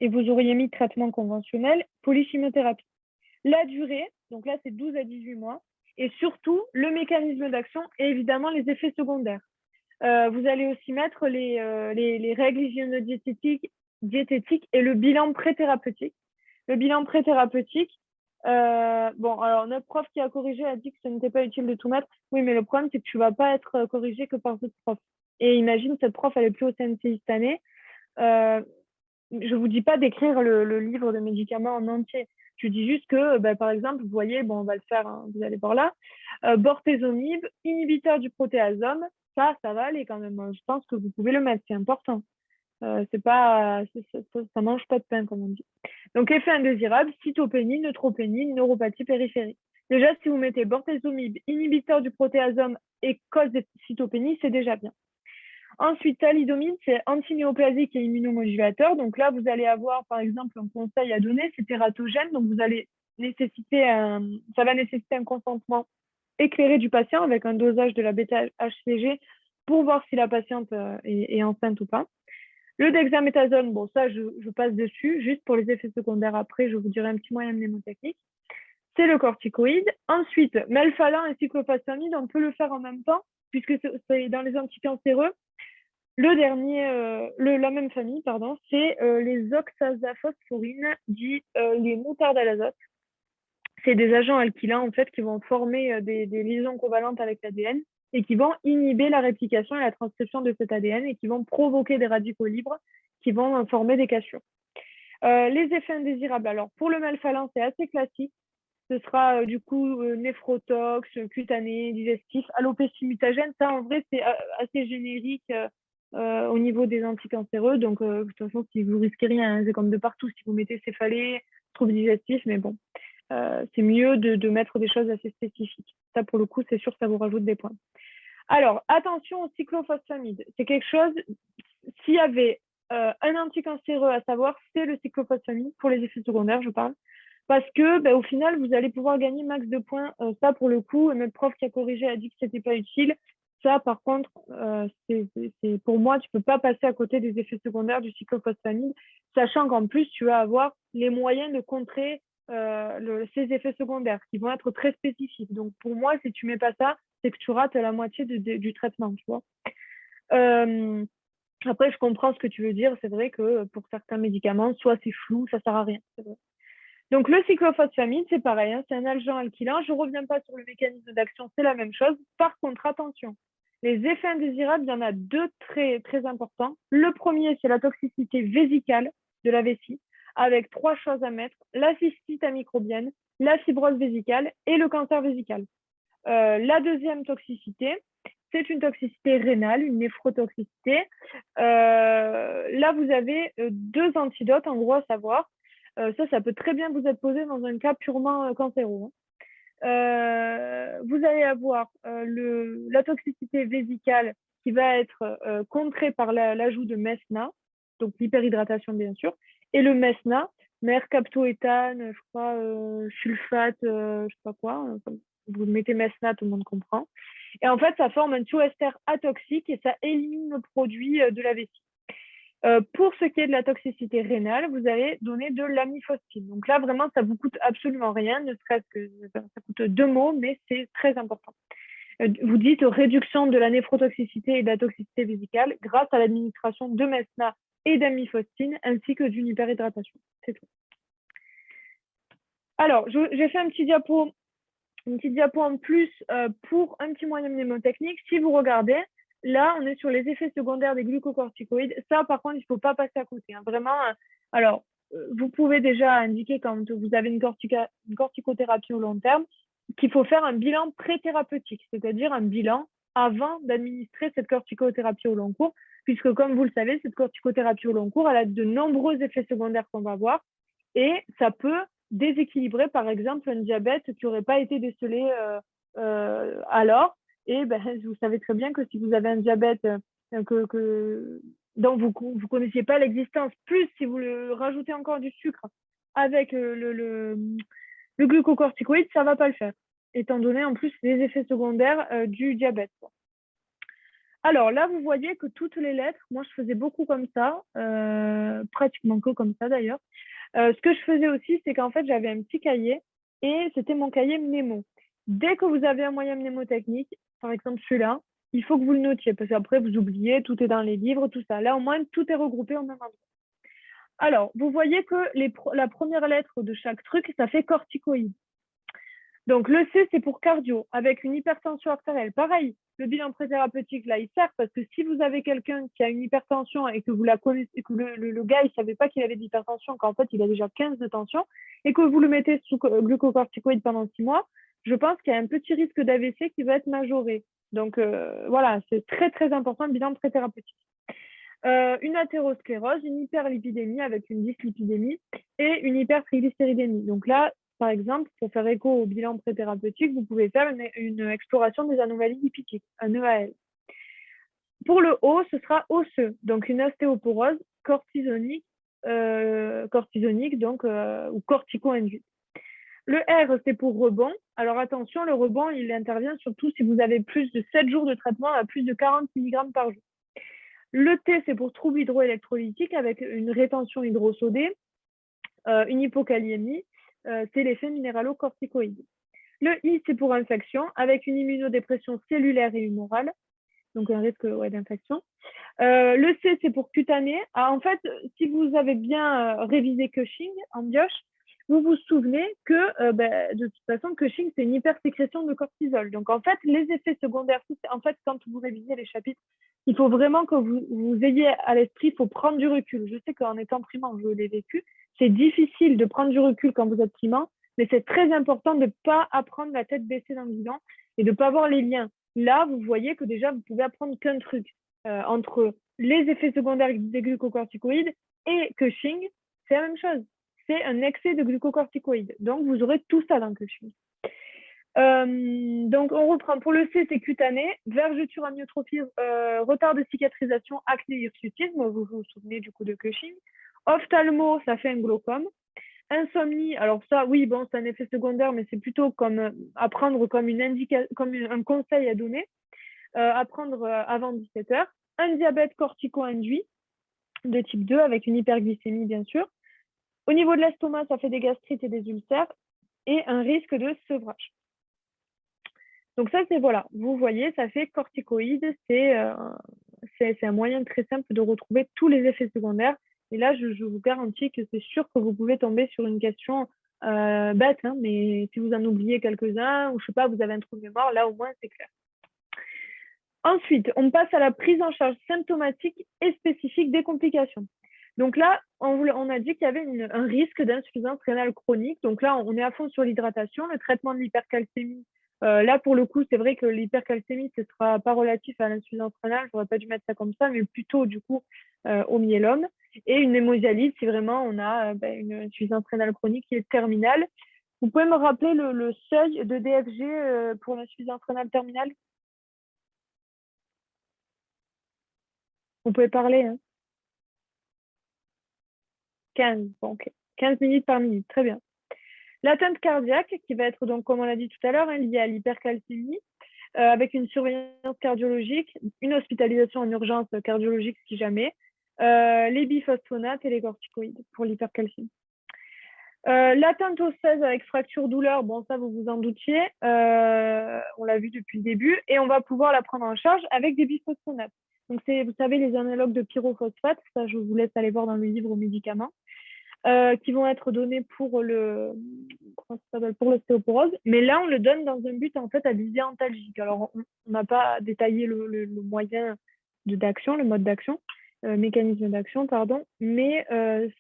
Et vous auriez mis traitement conventionnel, polychimiothérapie. La durée, donc là, c'est 12 à 18 mois. Et surtout, le mécanisme d'action et évidemment les effets secondaires. Vous allez aussi mettre les règles hygiéno-diététiques et le bilan pré-thérapeutique. Le bilan pré-thérapeutique, bon, alors notre prof qui a corrigé a dit que ce n'était pas utile de tout mettre. Oui, mais le problème, c'est que tu ne vas pas être corrigé que par cette prof. Et imagine, cette prof, elle n'est plus au CNCI cette année. Je ne vous dis pas d'écrire le livre de médicaments en entier. Je dis juste que, par exemple, vous voyez, bon, on va le faire, hein, vous allez voir là. Bortezomib, inhibiteur du protéasome, ça va aller quand même. Je pense que vous pouvez le mettre, c'est important. C'est pas, ça mange pas de pain, comme on dit. Donc, effet indésirable, cytopénie, neutropénie, neuropathie périphérique. Déjà, si vous mettez bortezomib, inhibiteur du protéasome et cause de cytopénie, c'est déjà bien. Ensuite, thalidomide, c'est antinéoplasique et immunomodulateur. Donc là, vous allez avoir, par exemple, un conseil à donner, c'est tératogène. Donc, vous allez ça va nécessiter un consentement éclairé du patient avec un dosage de la bêta-HCG pour voir si la patiente est enceinte ou pas. Le dexaméthasone, bon, ça, je passe dessus. Juste pour les effets secondaires après, je vous dirai un petit moyen mnémotechnique. C'est le corticoïde. Ensuite, melphalan et cyclophosphamide, on peut le faire en même temps, puisque c'est dans les anticancéreux. Le dernier, la même famille, pardon, c'est les oxazophosphorines, dit les moutardes à l'azote. C'est des agents alkylants, en fait, qui vont former des liaisons covalentes avec l'ADN et qui vont inhiber la réplication et la transcription de cet ADN et qui vont provoquer des radicaux libres qui vont former des cassures. Les effets indésirables. Alors, pour le melphalan, c'est assez classique. Ce sera du coup néphrotox, cutané, digestif, alopécie mutagène. Ça, en vrai, c'est assez générique au niveau des anticancéreux. Donc, de toute façon, si vous risquez rien, hein, c'est comme de partout. Si vous mettez céphalée, troubles digestifs, mais bon, c'est mieux de mettre des choses assez spécifiques. Ça, pour le coup, c'est sûr que ça vous rajoute des points. Alors, attention au cyclophosphamide. C'est quelque chose, s'il y avait un anticancéreux à savoir, c'est le cyclophosphamide, pour les effets secondaires, je parle. Parce que, au final, vous allez pouvoir gagner max de points. Ça, pour le coup, notre prof qui a corrigé a dit que ce n'était pas utile. Ça, par contre, pour moi, tu ne peux pas passer à côté des effets secondaires du cyclophosphamide, sachant qu'en plus, tu vas avoir les moyens de contrer ces effets secondaires qui vont être très spécifiques. Donc, pour moi, si tu mets pas ça, c'est que tu rates la moitié du traitement, tu vois. Après, je comprends ce que tu veux dire. C'est vrai que pour certains médicaments, soit c'est flou, ça sert à rien. C'est vrai. Donc, le cyclophosphamide, c'est pareil, hein, c'est un agent alkylant. Je ne reviens pas sur le mécanisme d'action, c'est la même chose. Par contre, attention, les effets indésirables, il y en a deux très, très importants. Le premier, c'est la toxicité vésicale de la vessie, avec 3 choses à mettre, la cystite microbienne, la fibrose vésicale et le cancer vésical. La deuxième toxicité, c'est une toxicité rénale, une néphrotoxicité. Là, vous avez 2 antidotes, en gros, à savoir. Ça peut très bien vous être posé dans un cas purement cancéreux. Vous allez avoir la toxicité vésicale qui va être contrée par l'ajout de MESNA, donc l'hyperhydratation bien sûr, et le MESNA, mercaptoéthane, je crois, sulfate, je sais pas quoi, vous mettez MESNA, tout le monde comprend. Et en fait, ça forme un thioester atoxique et ça élimine le produit de la vessie. Pour ce qui est de la toxicité rénale, vous allez donner de l'amifostine. Donc là, vraiment, ça vous coûte absolument rien, ne serait-ce que ça coûte 2 mots, mais c'est très important. Vous dites réduction de la néphrotoxicité et de la toxicité vésicale grâce à l'administration de MESNA et d'amifostine, ainsi que d'une hyperhydratation. C'est tout. Alors, j'ai fait une petite diapo en plus pour un petit moyen mnémotechnique. Si vous regardez, là, on est sur les effets secondaires des glucocorticoïdes. Ça, par contre, il ne faut pas passer à côté. Hein. Vraiment, alors, vous pouvez déjà indiquer quand vous avez une corticothérapie au long terme qu'il faut faire un bilan pré-thérapeutique, c'est-à-dire un bilan avant d'administrer cette corticothérapie au long cours, puisque comme vous le savez, cette corticothérapie au long cours, elle a de nombreux effets secondaires qu'on va voir et ça peut déséquilibrer, par exemple, un diabète qui n'aurait pas été décelé alors. Et ben, vous savez très bien que si vous avez un diabète dont vous ne connaissiez pas l'existence, plus si vous le rajoutez encore du sucre avec le glucocorticoïde, ça ne va pas le faire, étant donné en plus les effets secondaires du diabète. Alors là, vous voyez que toutes les lettres, moi je faisais beaucoup comme ça, pratiquement que comme ça d'ailleurs. Ce que je faisais aussi, c'est qu'en fait, j'avais un petit cahier et c'était mon cahier mnémo. Dès que vous avez un moyen mnémotechnique, par exemple celui-là, il faut que vous le notiez parce qu'après, vous oubliez, tout est dans les livres, tout ça. Là, au moins, tout est regroupé au même endroit. Alors, vous voyez que la première lettre de chaque truc, ça fait corticoïde. Donc, le C, c'est pour cardio, avec une hypertension artérielle. Pareil, le bilan pré-thérapeutique, là, il sert parce que si vous avez quelqu'un qui a une hypertension et que vous la connaissez, que le gars, il ne savait pas qu'il avait de l'hypertension, qu'en fait, il a déjà 15 de tension, et que vous le mettez sous glucocorticoïde pendant 6 mois, je pense qu'il y a un petit risque d'AVC qui va être majoré. Donc, voilà, c'est très, très important, le bilan pré-thérapeutique. Une athérosclérose, une hyperlipidémie avec une dyslipidémie et une hypertriglycéridémie. Donc là, par exemple, pour faire écho au bilan pré-thérapeutique, vous pouvez faire une exploration des anomalies lipidiques, un EAL. Pour le O, ce sera osseux, donc une ostéoporose cortisonique donc, ou cortico-induite. Le R, c'est pour rebond. Alors attention, le rebond, il intervient surtout si vous avez plus de 7 jours de traitement à plus de 40 mg par jour. Le T, c'est pour trouble hydroélectrolytique avec une rétention hydrosodée, une hypokaliémie, c'est l'effet minéralo-corticoïde. Le I, c'est pour infection avec une immunodépression cellulaire et humorale, donc un risque d'infection. Le C, c'est pour cutané. Ah, en fait, si vous avez bien révisé Cushing en bioche, vous vous souvenez que de toute façon, Cushing, c'est une hypersécrétion de cortisol. Donc, en fait, les effets secondaires, en fait, quand vous révisez les chapitres, il faut vraiment que vous ayez à l'esprit, il faut prendre du recul. Je sais qu'en étant primant, je l'ai vécu. C'est difficile de prendre du recul quand vous êtes primant, mais c'est très important de ne pas apprendre la tête baissée dans le guidon et de ne pas voir les liens. Là, vous voyez que déjà, vous pouvez apprendre qu'un truc entre les effets secondaires des glucocorticoïdes et Cushing, c'est la même chose. C'est un excès de glucocorticoïdes. Donc, vous aurez tout ça dans Cushing. Donc, on reprend. Pour le C, c'est cutané, vergeture, amyotrophie, retard de cicatrisation, acné, hirsutisme. Vous vous souvenez du coup de Cushing. Ophtalmo, ça fait un glaucome. Insomnie, alors ça, oui, bon, c'est un effet secondaire, mais c'est plutôt comme à prendre comme un conseil à donner, à prendre avant 17 heures. Un diabète cortico-induit de type 2 avec une hyperglycémie, bien sûr. Au niveau de l'estomac, ça fait des gastrites et des ulcères et un risque de sevrage. Donc ça, c'est voilà, vous voyez, ça fait corticoïdes, c'est un moyen très simple de retrouver tous les effets secondaires. Et là, je vous garantis que c'est sûr que vous pouvez tomber sur une question bête, hein, mais si vous en oubliez quelques-uns, ou je sais pas, vous avez un trou de mémoire, là au moins c'est clair. Ensuite, on passe à la prise en charge symptomatique et spécifique des complications. Donc là, on a dit qu'il y avait un risque d'insuffisance rénale chronique. Donc là, on est à fond sur l'hydratation, le traitement de l'hypercalcémie. Là, pour le coup, c'est vrai que l'hypercalcémie, ce ne sera pas relatif à l'insuffisance rénale. Je n'aurais pas dû mettre ça comme ça, mais plutôt du coup au myélome. Et une hémodialyse, si vraiment on a une insuffisance rénale chronique qui est terminale. Vous pouvez me rappeler le seuil de DFG pour l'insuffisance rénale terminale? Vous pouvez parler, hein. 15, bon, ok. 15 minutes par minute, très bien. L'atteinte cardiaque, qui va être, donc, comme on l'a dit tout à l'heure, hein, liée à l'hypercalcémie, avec une surveillance cardiologique, une hospitalisation en urgence cardiologique si jamais, les biphosphonates et les corticoïdes pour l'hypercalcémie. L'atteinte osseuse avec fracture douleur, bon ça vous vous en doutiez, on l'a vu depuis le début, et on va pouvoir la prendre en charge avec des biphosphonates. Donc c'est, vous savez, les analogues de pyrophosphate, ça je vous laisse aller voir dans le livre aux médicaments, qui vont être donnés pour pour l'ostéoporose, mais là on le donne dans un but en fait à visée antalgique. Alors on n'a pas détaillé le moyen d'action, le mode d'action, mécanisme d'action, pardon, mais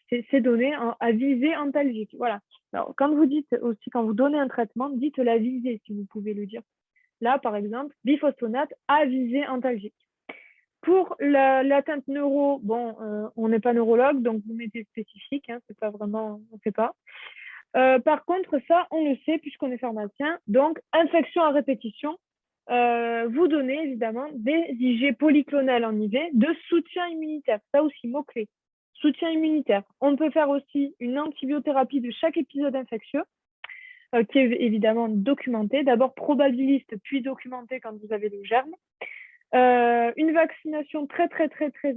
c'est donné à visée antalgique. Voilà. Alors, quand vous dites aussi, quand vous donnez un traitement, dites la visée, si vous pouvez le dire. Là, par exemple, biphosphonate à visée antalgique. Pour l'atteinte neuro, bon, on n'est pas neurologue, donc vous mettez spécifique, hein, c'est pas vraiment, on ne sait pas. Par contre, ça, on le sait puisqu'on est pharmacien. Donc, infection à répétition, vous donnez évidemment des IG polyclonales en IV de soutien immunitaire. Ça aussi, mot-clé. Soutien immunitaire. On peut faire aussi une antibiothérapie de chaque épisode infectieux, qui est évidemment documentée. D'abord probabiliste, puis documentée quand vous avez le germe. Une vaccination très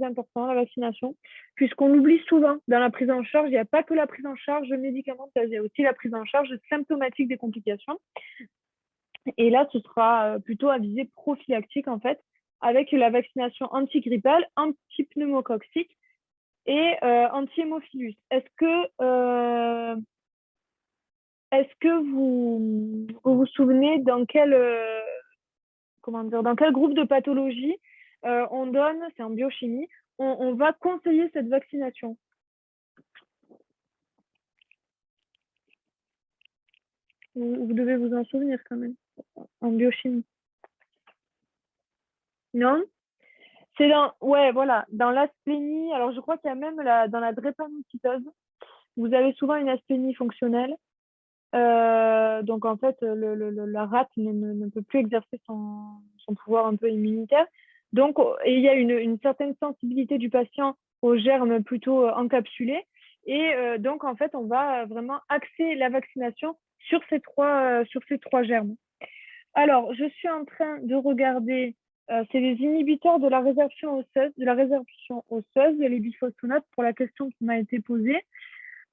importante, la vaccination, puisqu'on oublie souvent dans la prise en charge, il n'y a pas que la prise en charge médicamenteuse, il y a aussi la prise en charge symptomatique des complications. Et là, ce sera plutôt à visée prophylactique, en fait, avec la vaccination antigrippale, antipneumococcique et anti-hémophilus. Est-ce que vous vous souvenez dans quel groupe de pathologie on donne, c'est en biochimie, on va conseiller cette vaccination? Vous devez vous en souvenir quand même, en biochimie. Non? C'est dans l'asplénie. Alors, je crois qu'il y a même dans la drépanocytose, vous avez souvent une asplénie fonctionnelle. Donc, en fait, la rate ne peut plus exercer son pouvoir un peu immunitaire. Donc, et il y a une certaine sensibilité du patient aux germes plutôt encapsulés. Et donc, en fait, on va vraiment axer la vaccination sur ces trois germes. Alors, je suis en train de regarder, c'est les inhibiteurs de la résorption osseuse, les biphosphonates, pour la question qui m'a été posée.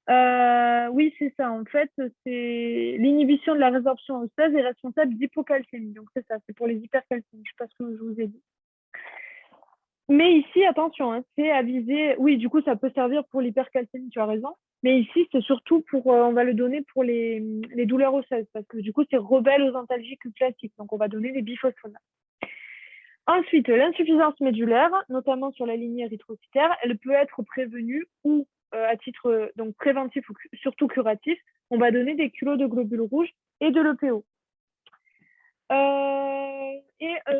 Oui, c'est ça. En fait, c'est l'inhibition de la résorption osseuse est responsable d'hypocalcémie. Donc, c'est ça, c'est pour les hypercalcémies. Je ne sais pas ce que je vous ai dit. Mais ici, attention, hein, c'est à viser. Oui, du coup, ça peut servir pour l'hypercalcémie, tu as raison. Mais ici, c'est surtout pour, on va le donner pour les douleurs osseuses, parce que du coup, c'est rebelle aux antalgiques classiques. Donc, on va donner les biphosphonates. Ensuite, l'insuffisance médulaire, notamment sur la lignée érythrocytaire, elle peut être prévenue ou à titre donc préventif ou surtout curatif, on va donner des culots de globules rouges et de l'EPO.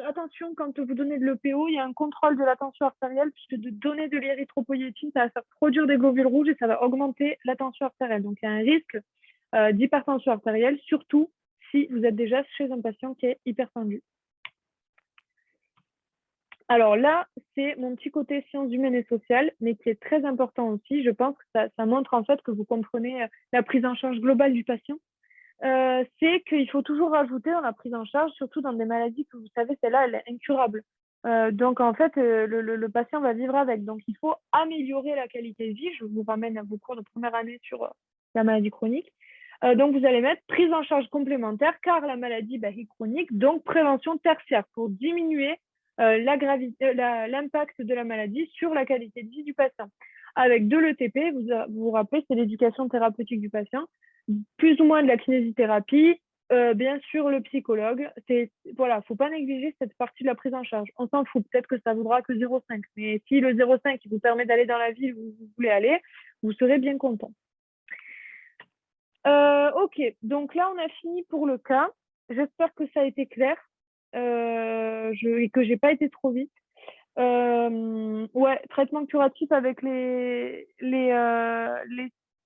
Attention, quand vous donnez de l'EPO, il y a un contrôle de la tension artérielle, puisque de donner de l'érythropoïétine, ça va faire produire des globules rouges et ça va augmenter la tension artérielle. Donc, il y a un risque d'hypertension artérielle, surtout si vous êtes déjà chez un patient qui est hypertendu. Alors là, c'est mon petit côté sciences humaines et sociales, mais qui est très important aussi. Je pense que ça montre en fait que vous comprenez la prise en charge globale du patient. C'est qu'il faut toujours rajouter dans la prise en charge, surtout dans des maladies que vous savez, celle-là, elle est incurable. Donc, en fait, le patient va vivre avec. Donc, il faut améliorer la qualité de vie. Je vous ramène à vos cours de première année sur la maladie chronique. Donc, vous allez mettre prise en charge complémentaire car la maladie est chronique, donc prévention tertiaire pour diminuer l'impact de la maladie sur la qualité de vie du patient. Avec de l'ETP, vous vous rappelez, c'est l'éducation thérapeutique du patient, plus ou moins de la kinésithérapie, bien sûr le psychologue. Voilà, faut pas négliger cette partie de la prise en charge. On s'en fout, peut-être que ça vaudra que 0,5, mais si le 0,5 vous permet d'aller dans la ville où vous voulez aller, vous serez bien content. Ok, donc là on a fini pour le cas. J'espère que ça a été clair et que j'ai pas été trop vite. Ouais, traitement curatif avec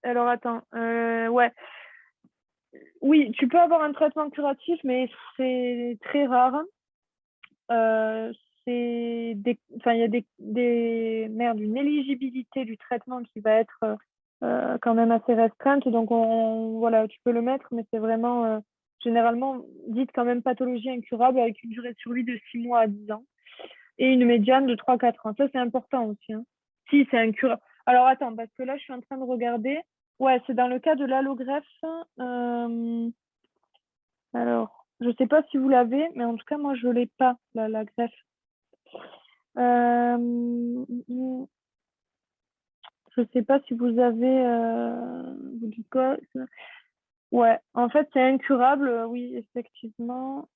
alors attends, ouais. Oui, tu peux avoir un traitement curatif, mais c'est très rare. Enfin, il y a une éligibilité du traitement qui va être quand même assez restreinte. Donc, voilà, tu peux le mettre, mais c'est vraiment généralement dite quand même pathologie incurable avec une durée de survie de 6 mois à 10 ans et une médiane de 3-4 ans. Ça, c'est important aussi. Hein. Si, c'est incurable. Alors, attends, parce que là, je suis en train de regarder. Ouais, c'est dans le cas de l'allogreffe. Alors, je ne sais pas si vous l'avez, mais en tout cas, moi, je ne l'ai pas, la greffe. Je ne sais pas si vous avez vous dites quoi? Ouais, en fait, c'est incurable, oui, effectivement.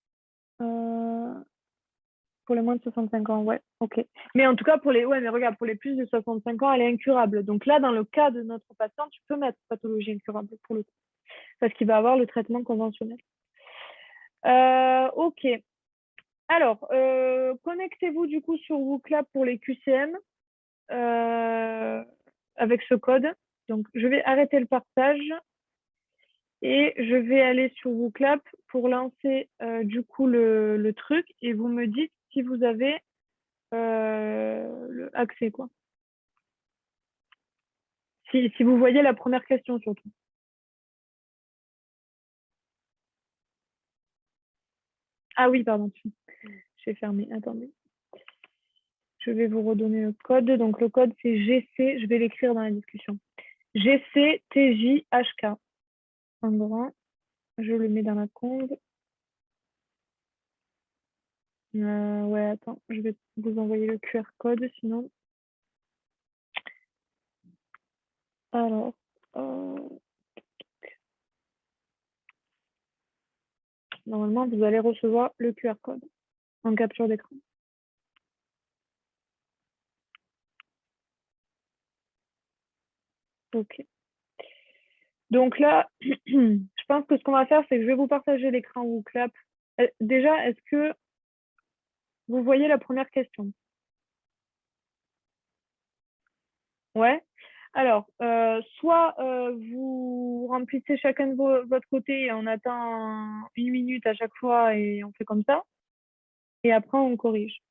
Pour les moins de 65 ans, ouais, ok. Mais en tout cas, ouais, mais regarde, pour les plus de 65 ans, elle est incurable. Donc là, dans le cas de notre patient, tu peux mettre pathologie incurable pour le coup, parce qu'il va avoir le traitement conventionnel. Ok. Alors, connectez-vous du coup sur WooClap pour les QCM avec ce code. Donc, je vais arrêter le partage et je vais aller sur WooClap pour lancer du coup le truc et vous me dites si vous avez accès, quoi. Si vous voyez la première question surtout. Ah oui, pardon. J'ai fermé. Attendez. Je vais vous redonner le code. Donc, le code, c'est GC. Je vais l'écrire dans la discussion. GCTJHK. En grand. Je le mets dans la conve. Ouais, attends. Je vais vous envoyer le QR code sinon. Alors. Normalement, vous allez recevoir le QR code en capture d'écran. Ok. Donc là, je pense que ce qu'on va faire, c'est que je vais vous partager l'écran WooClap. Déjà, est-ce que vous voyez la première question? Ouais. Alors, soit vous remplissez chacun de votre côté et on attend 1 minute à chaque fois et on fait comme ça. Et après, on corrige.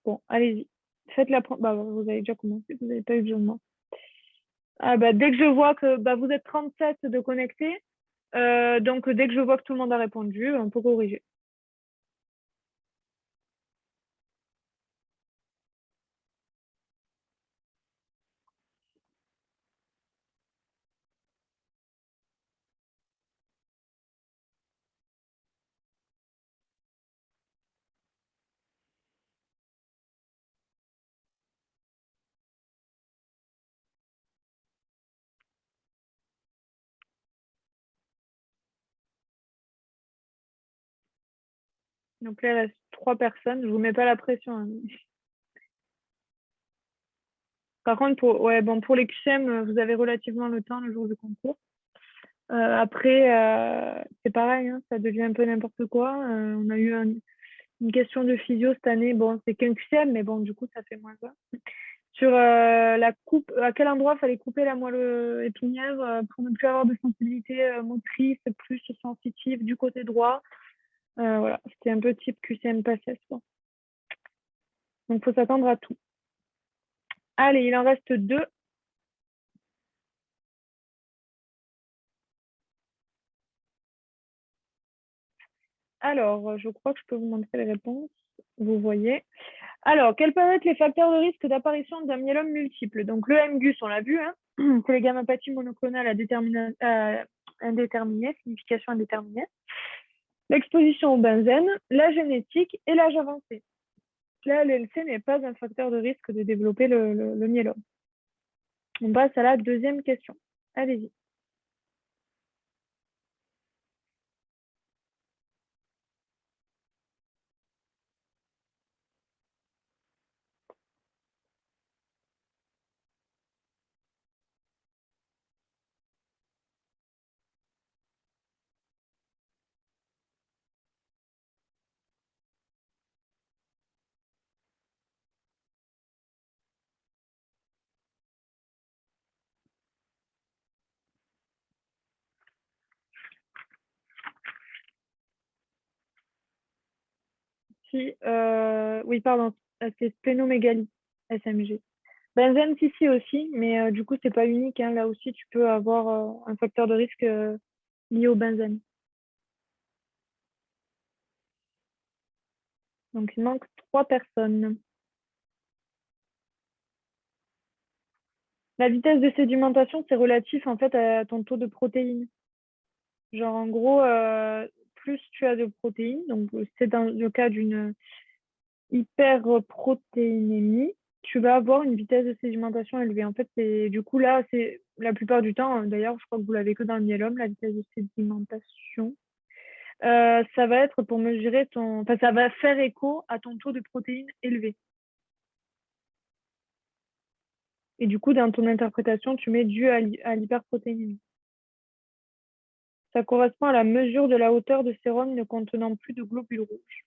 Bon, allez-y. Faites la première. Bah, vous avez déjà commencé, vous n'avez pas eu besoin de moi. Ah, bah, dès que je vois que vous êtes 37 de connectés, donc dès que je vois que tout le monde a répondu, on peut corriger. Donc là, il reste 3 personnes. Je ne vous mets pas la pression. Hein. Par contre, pour les QCM, vous avez relativement le temps le jour du concours. Après, c'est pareil, hein, ça devient un peu n'importe quoi. On a eu une question de physio cette année. Bon, c'est qu'un QCM, mais bon, du coup, ça fait moins ça. Sur la coupe, à quel endroit fallait couper la moelle épinière pour ne plus avoir de sensibilité motrice, plus sensitive du côté droit. Voilà, c'était un peu type QCM PACES. Bon. Donc, il faut s'attendre à tout. Allez, il en reste 2. Alors, je crois que je peux vous montrer les réponses. Vous voyez. Alors, quels peuvent être les facteurs de risque d'apparition d'un myélome multiple? Donc, le MGUS, on l'a vu, hein, c'est les gammopathies monoclonales indéterminées, signification indéterminée. L'exposition au benzène, la génétique et l'âge avancé. Là, l'LC n'est pas un facteur de risque de développer le myélome. On passe à la deuxième question. Allez-y. Oui, pardon, c'est splénomégalie, SMG. Benzène, si aussi, mais du coup, c'est pas unique, hein. Là aussi, tu peux avoir un facteur de risque lié au benzène. Donc, il manque 3 personnes. La vitesse de sédimentation, c'est relatif en fait à ton taux de protéines. Genre, en gros, plus tu as de protéines, donc c'est dans le cas d'une hyperprotéinémie, tu vas avoir une vitesse de sédimentation élevée. En fait, du coup, là, c'est la plupart du temps, d'ailleurs, je crois que vous l'avez que dans le myélome, la vitesse de sédimentation. Ça va être pour mesurer ton... Enfin, ça va faire écho à ton taux de protéines élevé. Et du coup, dans ton interprétation, tu mets dû à l'hyperprotéinémie. Ça correspond à la mesure de la hauteur de sérum ne contenant plus de globules rouges.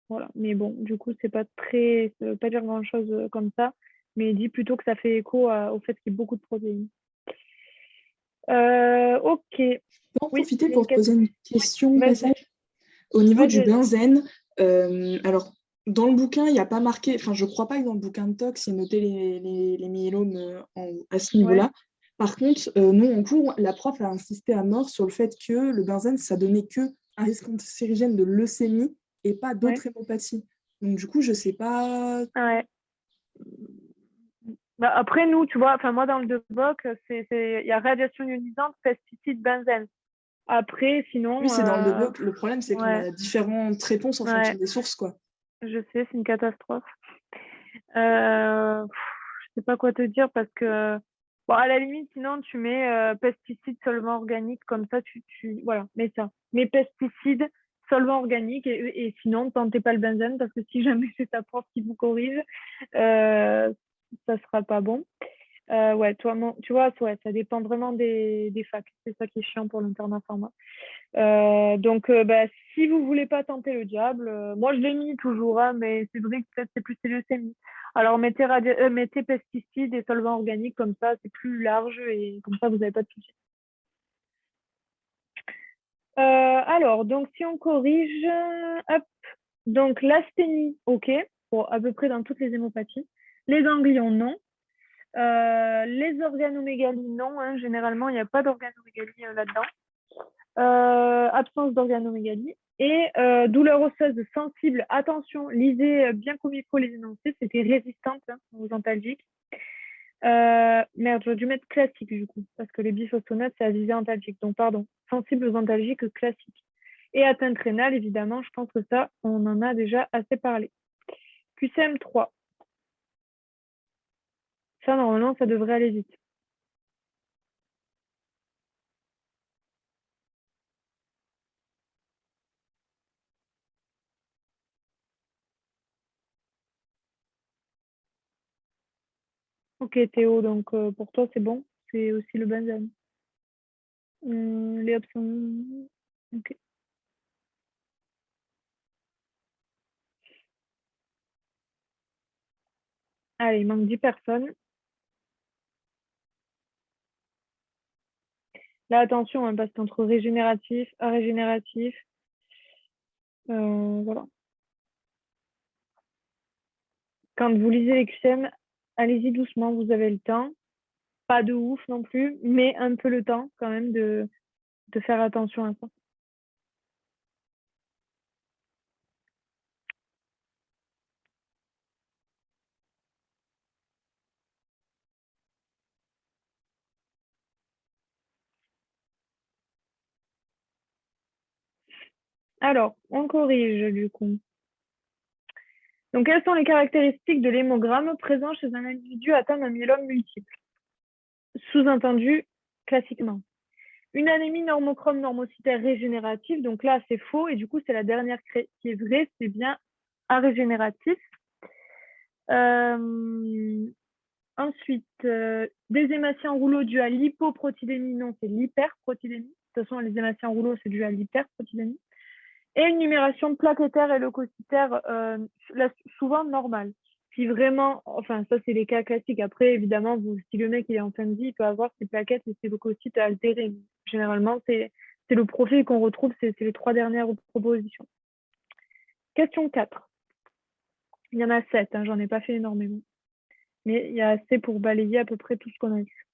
Voilà. Mais bon, du coup, ça veut pas dire grand-chose comme ça, mais il dit plutôt que ça fait écho au fait qu'il y ait beaucoup de protéines. Ok. Je peux en Oui, profiter il y a pour une te poser une question au Vas-y. passage. Au niveau du Vas-y. benzène, alors dans le bouquin, il n'y a pas marqué, enfin je crois pas que dans le bouquin de tox, il y ait noté les myélomes à ce niveau-là. Par contre, nous en cours, la prof a insisté à mort sur le fait que le benzène, ça donnait que un risque cancérigène de leucémie et pas d'autres hémopathies. Donc du coup, je sais pas. Ouais. Bah, après, nous, tu vois, moi dans le DEBOC, il y a radiation ionisante, pesticides, benzène. Après, sinon. Oui, c'est dans le DEBOC. Le problème, c'est qu'on ouais. a différentes réponses en fonction des sources, quoi. Je sais, c'est une catastrophe. Je sais pas quoi te dire parce que, bon, à la limite, sinon, tu mets pesticides, solvants organiques, comme ça, voilà, mets ça. Mets pesticides, solvants organiques, et sinon, tentez pas le benzène parce que si jamais c'est ta prof qui vous corrige, ça sera pas bon. Ouais, tu vois, ouais, ça dépend vraiment des facs. C'est ça qui est chiant pour l'internat pharma. Donc, bah, si vous voulez pas tenter le diable, moi je l'ai mis toujours, hein, mais c'est vrai que peut-être c'est plus leucémie. Alors, mettez pesticides et solvants organiques, comme ça, c'est plus large et comme ça, vous n'avez pas de soucis. Alors, donc, si on corrige, hop, donc l'asthénie, ok, pour à peu près dans toutes les hémopathies. Les ganglions, non. Les organomégalies, non, hein, généralement, il n'y a pas d'organomégalie là-dedans. Absence d'organomégalie. Et douleur osseuse sensible, attention, lisez bien comme il faut les énoncés, c'était résistante aux antalgiques. Merde, j'aurais dû mettre classique du coup, parce que les biphosphonates, c'est à visée antalgique. Donc, pardon, sensible aux antalgiques classiques. Et atteinte rénale, évidemment, je pense que ça, on en a déjà assez parlé. QCM3. Ça, normalement, ça devrait aller vite. Ok, Théo, donc pour toi, c'est bon. C'est aussi le benzène. Les options. Ok. Allez, il manque 10 personnes. Là, attention, hein, parce qu'entre régénératif, arégénératif, voilà. Quand vous lisez les QCM, allez-y doucement, vous avez le temps. Pas de ouf non plus, mais un peu le temps quand même de faire attention à ça. Alors, on corrige du coup. Donc, quelles sont les caractéristiques de l'hémogramme présent chez un individu atteint d'un myélome multiple? Sous-entendu, classiquement. Une anémie normochrome normocytaire régénérative, donc là, c'est faux, et du coup, c'est la dernière qui est vraie, c'est bien arégénératif. Ensuite, des hématies en rouleau dues à l'hypoprotidémie, non, c'est l'hyperprotidémie. De toute façon, les hématies en rouleau, c'est dû à l'hyperprotidémie. Et une numération plaquettaire et leucocytaire, souvent normale. Si vraiment, enfin, ça, c'est les cas classiques. Après, évidemment, si le mec il est en fin de vie, il peut avoir ses plaquettes et ses leucocytes altérés. Généralement, c'est le profil qu'on retrouve, c'est les 3 dernières propositions. Question 4. Il y en a 7, hein, j'en ai pas fait énormément. Mais il y a assez pour balayer à peu près tout ce qu'on a vu.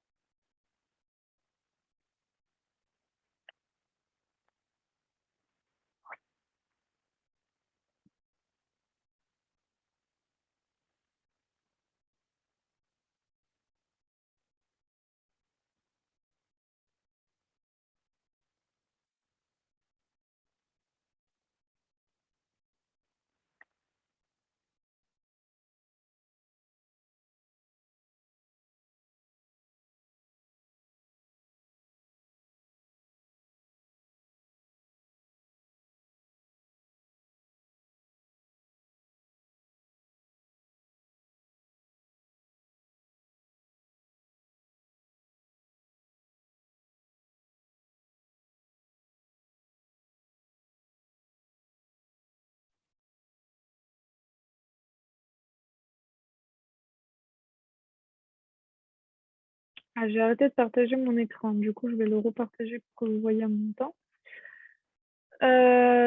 Ah, j'ai arrêté de partager mon écran. Du coup, je vais le repartager pour que vous voyez en même temps.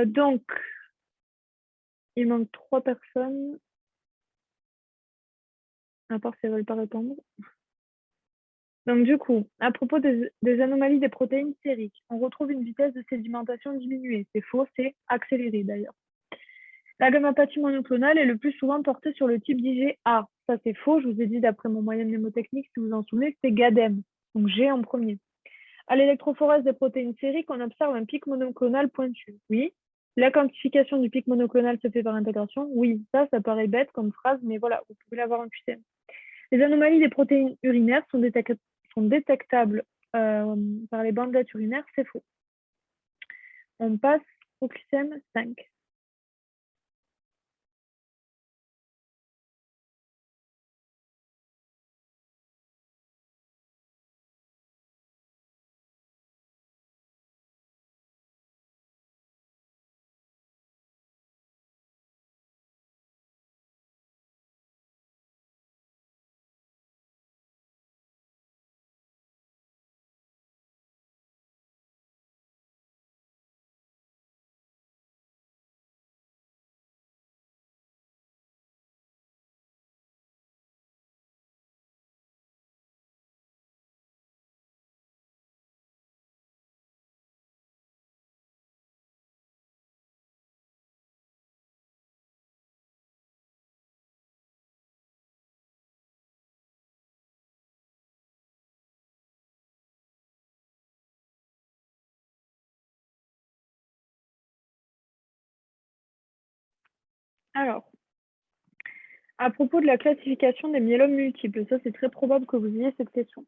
Donc, il manque 3 personnes. À part si elles ne veulent pas répondre. Donc, du coup, à propos des anomalies des protéines sériques, on retrouve une vitesse de sédimentation diminuée. C'est faux, c'est accéléré d'ailleurs. La gammapathie monoclonale est le plus souvent portée sur le type d'IgA. Ça, c'est faux. Je vous ai dit, d'après mon moyen mnémotechnique, si vous vous en souvenez, c'est GADEM. Donc, G en premier. À l'électrophorèse des protéines sériques, on observe un pic monoclonal pointu. Oui. La quantification du pic monoclonal se fait par intégration. Oui, ça paraît bête comme phrase, mais voilà, vous pouvez l'avoir en QCM. Les anomalies des protéines urinaires sont détectables par les bandelettes urinaires, c'est faux. On passe au QCM 5. Alors, à propos de la classification des myélomes multiples, ça c'est très probable que vous ayez cette question.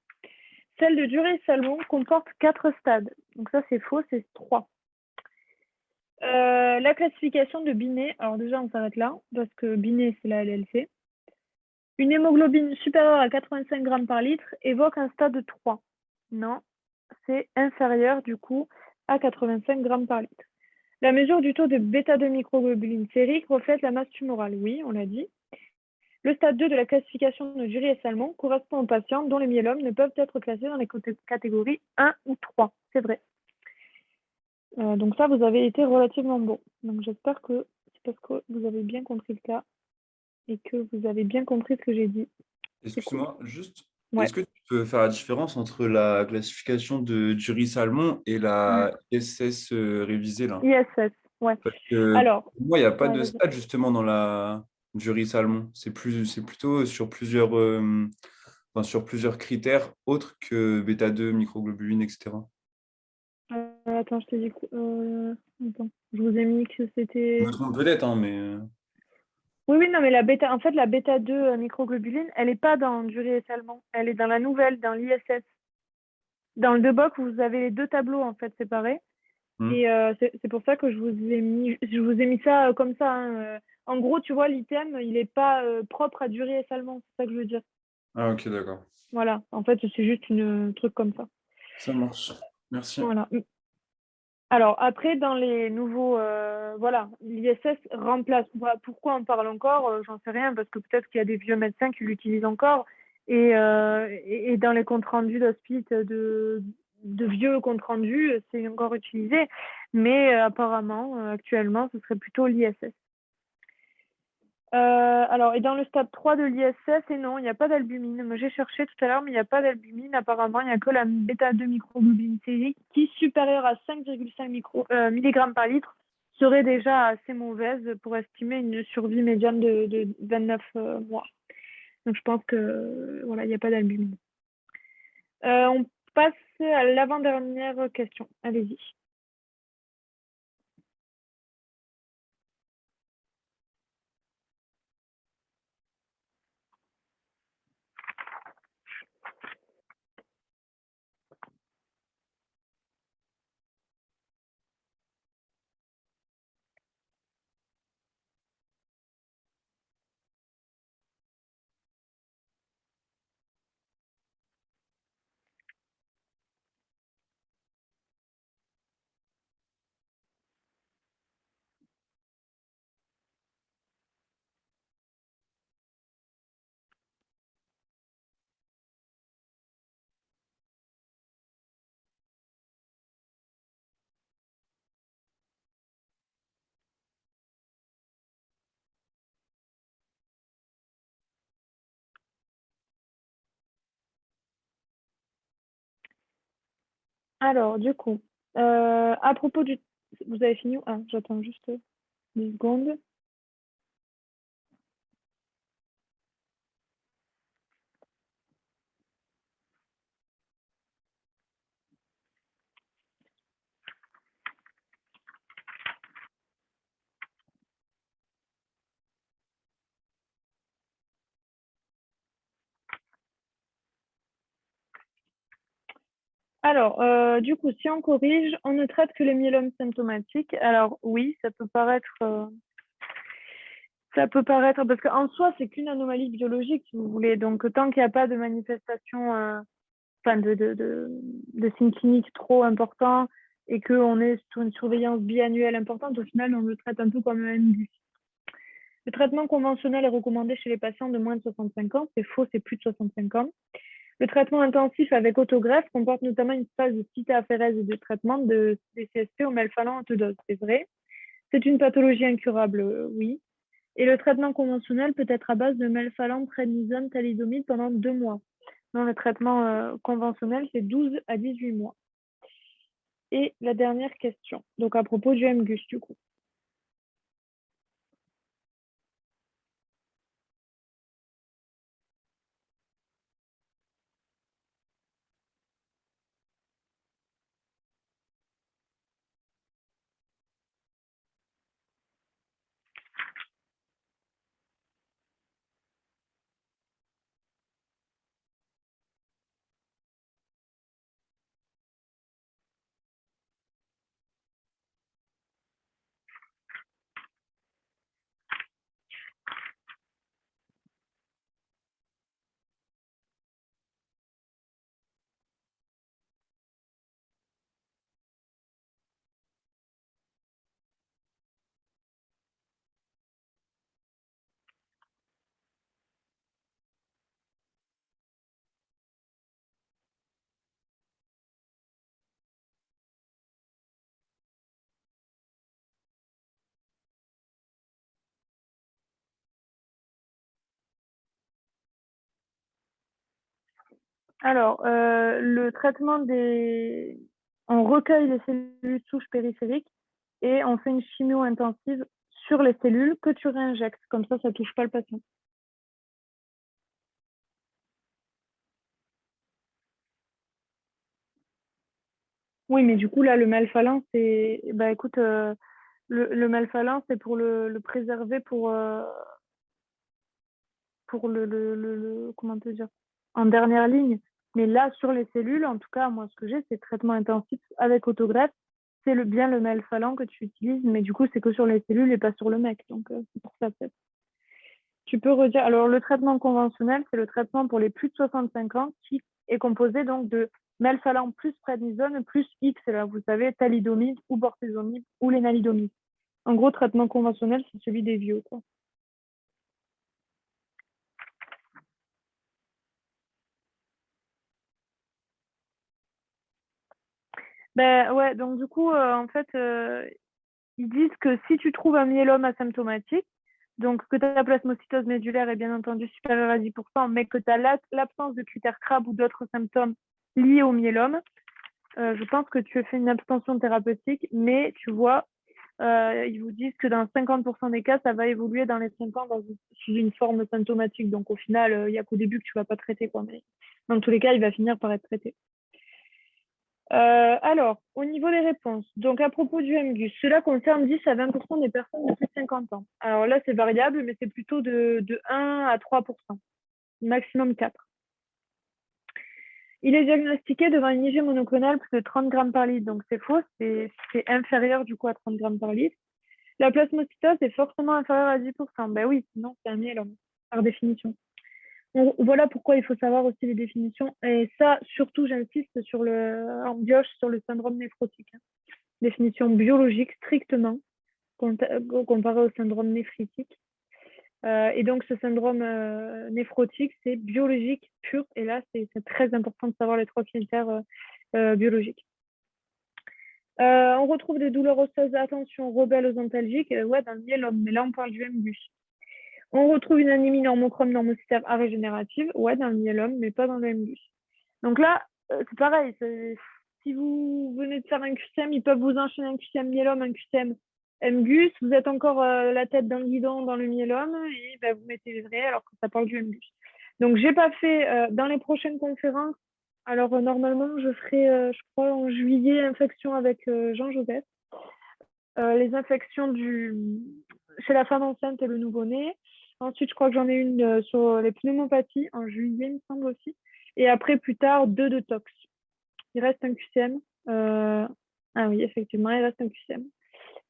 Celle de Duret-Salmon comporte 4 stades. Donc ça c'est faux, c'est 3. La classification de Binet, alors déjà on s'arrête là, parce que Binet c'est la LLC. Une hémoglobine supérieure à 85 grammes par litre évoque un stade 3. Non, c'est inférieur du coup à 85 grammes par litre. La mesure du taux de bêta-2 microglobuline sérique reflète la masse tumorale. Oui, on l'a dit. Le stade 2 de la classification de Duret-Salmon correspond aux patients dont les myélomes ne peuvent être classés dans les catégories 1 ou 3. C'est vrai. Donc ça, vous avez été relativement bon. Donc j'espère que c'est parce que vous avez bien compris le cas et que vous avez bien compris ce que j'ai dit. Excuse-moi, juste, Ouais. est-ce que tu peux faire la différence entre la classification de Dury-Salmon et la ISS révisée là? ISS, ouais. Parce que Alors, pour moi, il n'y a pas ouais, de vas-y. stade justement dans la Dury-Salmon. C'est plutôt sur sur plusieurs critères autres que bêta-2, microglobuline, etc. Attends, je te dis. Attends, je vous ai mis que Je c'était. me trompe peut-être, hein, mais Oui, oui, non, mais la bêta, en fait, la bêta 2 microglobuline, elle n'est pas dans du réessalement. Elle est dans la nouvelle, dans l'ISS. Dans le Deboc, vous avez les deux tableaux en fait séparés. hmm. Et c'est pour ça que je vous ai mis ça comme ça, hein. En gros, tu vois, l'item, il n'est pas propre à du réessalement. C'est ça que je veux dire. Ah, ok, d'accord. Voilà. En fait, c'est juste une truc comme ça. Ça marche. Merci. Voilà. Alors après, dans les nouveaux, voilà, l'ISS remplace. Voilà, pourquoi on parle encore? J'en sais rien, parce que peut-être qu'il y a des vieux médecins qui l'utilisent encore. Et dans les comptes rendus d'hospice, de vieux comptes rendus, c'est encore utilisé. Mais apparemment, actuellement, ce serait plutôt l'ISS. Alors, et dans le stade 3 de l'ISS, et non, il n'y a pas d'albumine. Moi, j'ai cherché tout à l'heure, mais il n'y a pas d'albumine. Apparemment, il n'y a que la bêta-2 microglobuline sérique qui, supérieure à 5,5 mg par litre, serait déjà assez mauvaise pour estimer une survie médiane de 29 mois. Donc, je pense que voilà, il n'y a pas d'albumine. On passe à l'avant-dernière question. Allez-y. Alors, du coup, à propos du... Vous avez fini? Ah, j'attends juste 10 secondes. Alors, du coup, si on corrige, on ne traite que les myélomes symptomatiques. Alors oui, ça peut paraître, parce qu'en soi, c'est qu'une anomalie biologique, si vous voulez. Donc, tant qu'il n'y a pas de manifestation, enfin, de signes cliniques trop importants et qu'on est sur une surveillance biannuelle importante, au final, on le traite un peu comme un MDUS. Le traitement conventionnel est recommandé chez les patients de moins de 65 ans. C'est faux, c'est plus de 65 ans. Le traitement intensif avec autogreffe comporte notamment une phase de cytaphérèse et de traitement de CSP au melphalan haute dose. C'est vrai. C'est une pathologie incurable, oui. Et le traitement conventionnel peut être à base de melphalan, prednisone, thalidomide pendant 2 mois. Non, le traitement conventionnel, c'est 12 à 18 mois. Et la dernière question, donc à propos du MGUS, du coup. Alors, le traitement des... On recueille les cellules souches périphériques et on fait une chimio intensive sur les cellules que tu réinjectes. Comme ça ne touche pas le patient. Oui, mais du coup, là, le melphalan, c'est. Bah, écoute, le melphalan, c'est pour le préserver pour comment te dire, en dernière ligne. Mais là, sur les cellules, en tout cas, moi, ce que j'ai, c'est traitement intensif avec autogreffe. C'est bien le melphalan que tu utilises, mais du coup, c'est que sur les cellules et pas sur le mec. Donc, c'est pour ça, peut-être. Tu peux redire. Alors, le traitement conventionnel, c'est le traitement pour les plus de 65 ans qui est composé donc de melphalan plus prednisone plus X, là, vous savez, thalidomide ou bortezomib ou lénalidomide. En gros, traitement conventionnel, c'est celui des vieux, quoi. Ben ouais, donc du coup, en fait, ils disent que si tu trouves un myélome asymptomatique, donc que ta plasmocytose médulaire est bien entendu supérieure à 10%, mais que tu as l'absence de critères Crabbe ou d'autres symptômes liés au myélome, je pense que tu as fait une abstention thérapeutique, mais tu vois, ils vous disent que dans 50% des cas, ça va évoluer dans les 5 ans sous une forme symptomatique. Donc au final, il n'y a qu'au début que tu ne vas pas traiter, quoi. Mais dans tous les cas, il va finir par être traité. Alors, au niveau des réponses, donc à propos du MGUS, cela concerne 10 à 20% des personnes de plus de 50 ans. Alors là, c'est variable, mais c'est plutôt de 1 à 3%, maximum 4. Il est diagnostiqué devant une IG monoclonale plus de 30 grammes par litre, donc c'est faux, c'est inférieur du coup à 30 grammes par litre. La plasmocytose est forcément inférieure à 10%. Ben oui, sinon c'est un myélome, par définition. Donc, voilà pourquoi il faut savoir aussi les définitions. Et ça, surtout, j'insiste en bioche sur le syndrome néphrotique. Définition biologique strictement, comparée au syndrome néphritique. Et donc, ce syndrome néphrotique, c'est biologique pur. Et là, c'est très important de savoir les 3 critères biologiques. On retrouve des douleurs osseuses, attention, rebelles aux antalgiques, ouais, dans le myélome, mais là, on parle du MGUS. On retrouve une anémie normochrome normocytaire arégénérative, ouais, dans le myélome, mais pas dans le MGUS. Donc là, c'est pareil. Si vous venez de faire un QCM, ils peuvent vous enchaîner un QCM myélome, un QCM MGUS. Vous êtes encore la tête dans le guidon dans le myélome et ben, vous mettez les vrais alors que ça parle du MGUS. Donc, j'ai pas fait dans les prochaines conférences. Alors, normalement, je ferai, je crois, en juillet, infection avec Jean-Joseph. Les infections chez la femme enceinte et le nouveau-né. Ensuite, je crois que j'en ai une sur les pneumopathies en juillet, il me semble aussi. Et après, plus tard, 2 de tox. Il reste un QCM. Ah oui, effectivement, il reste un QCM.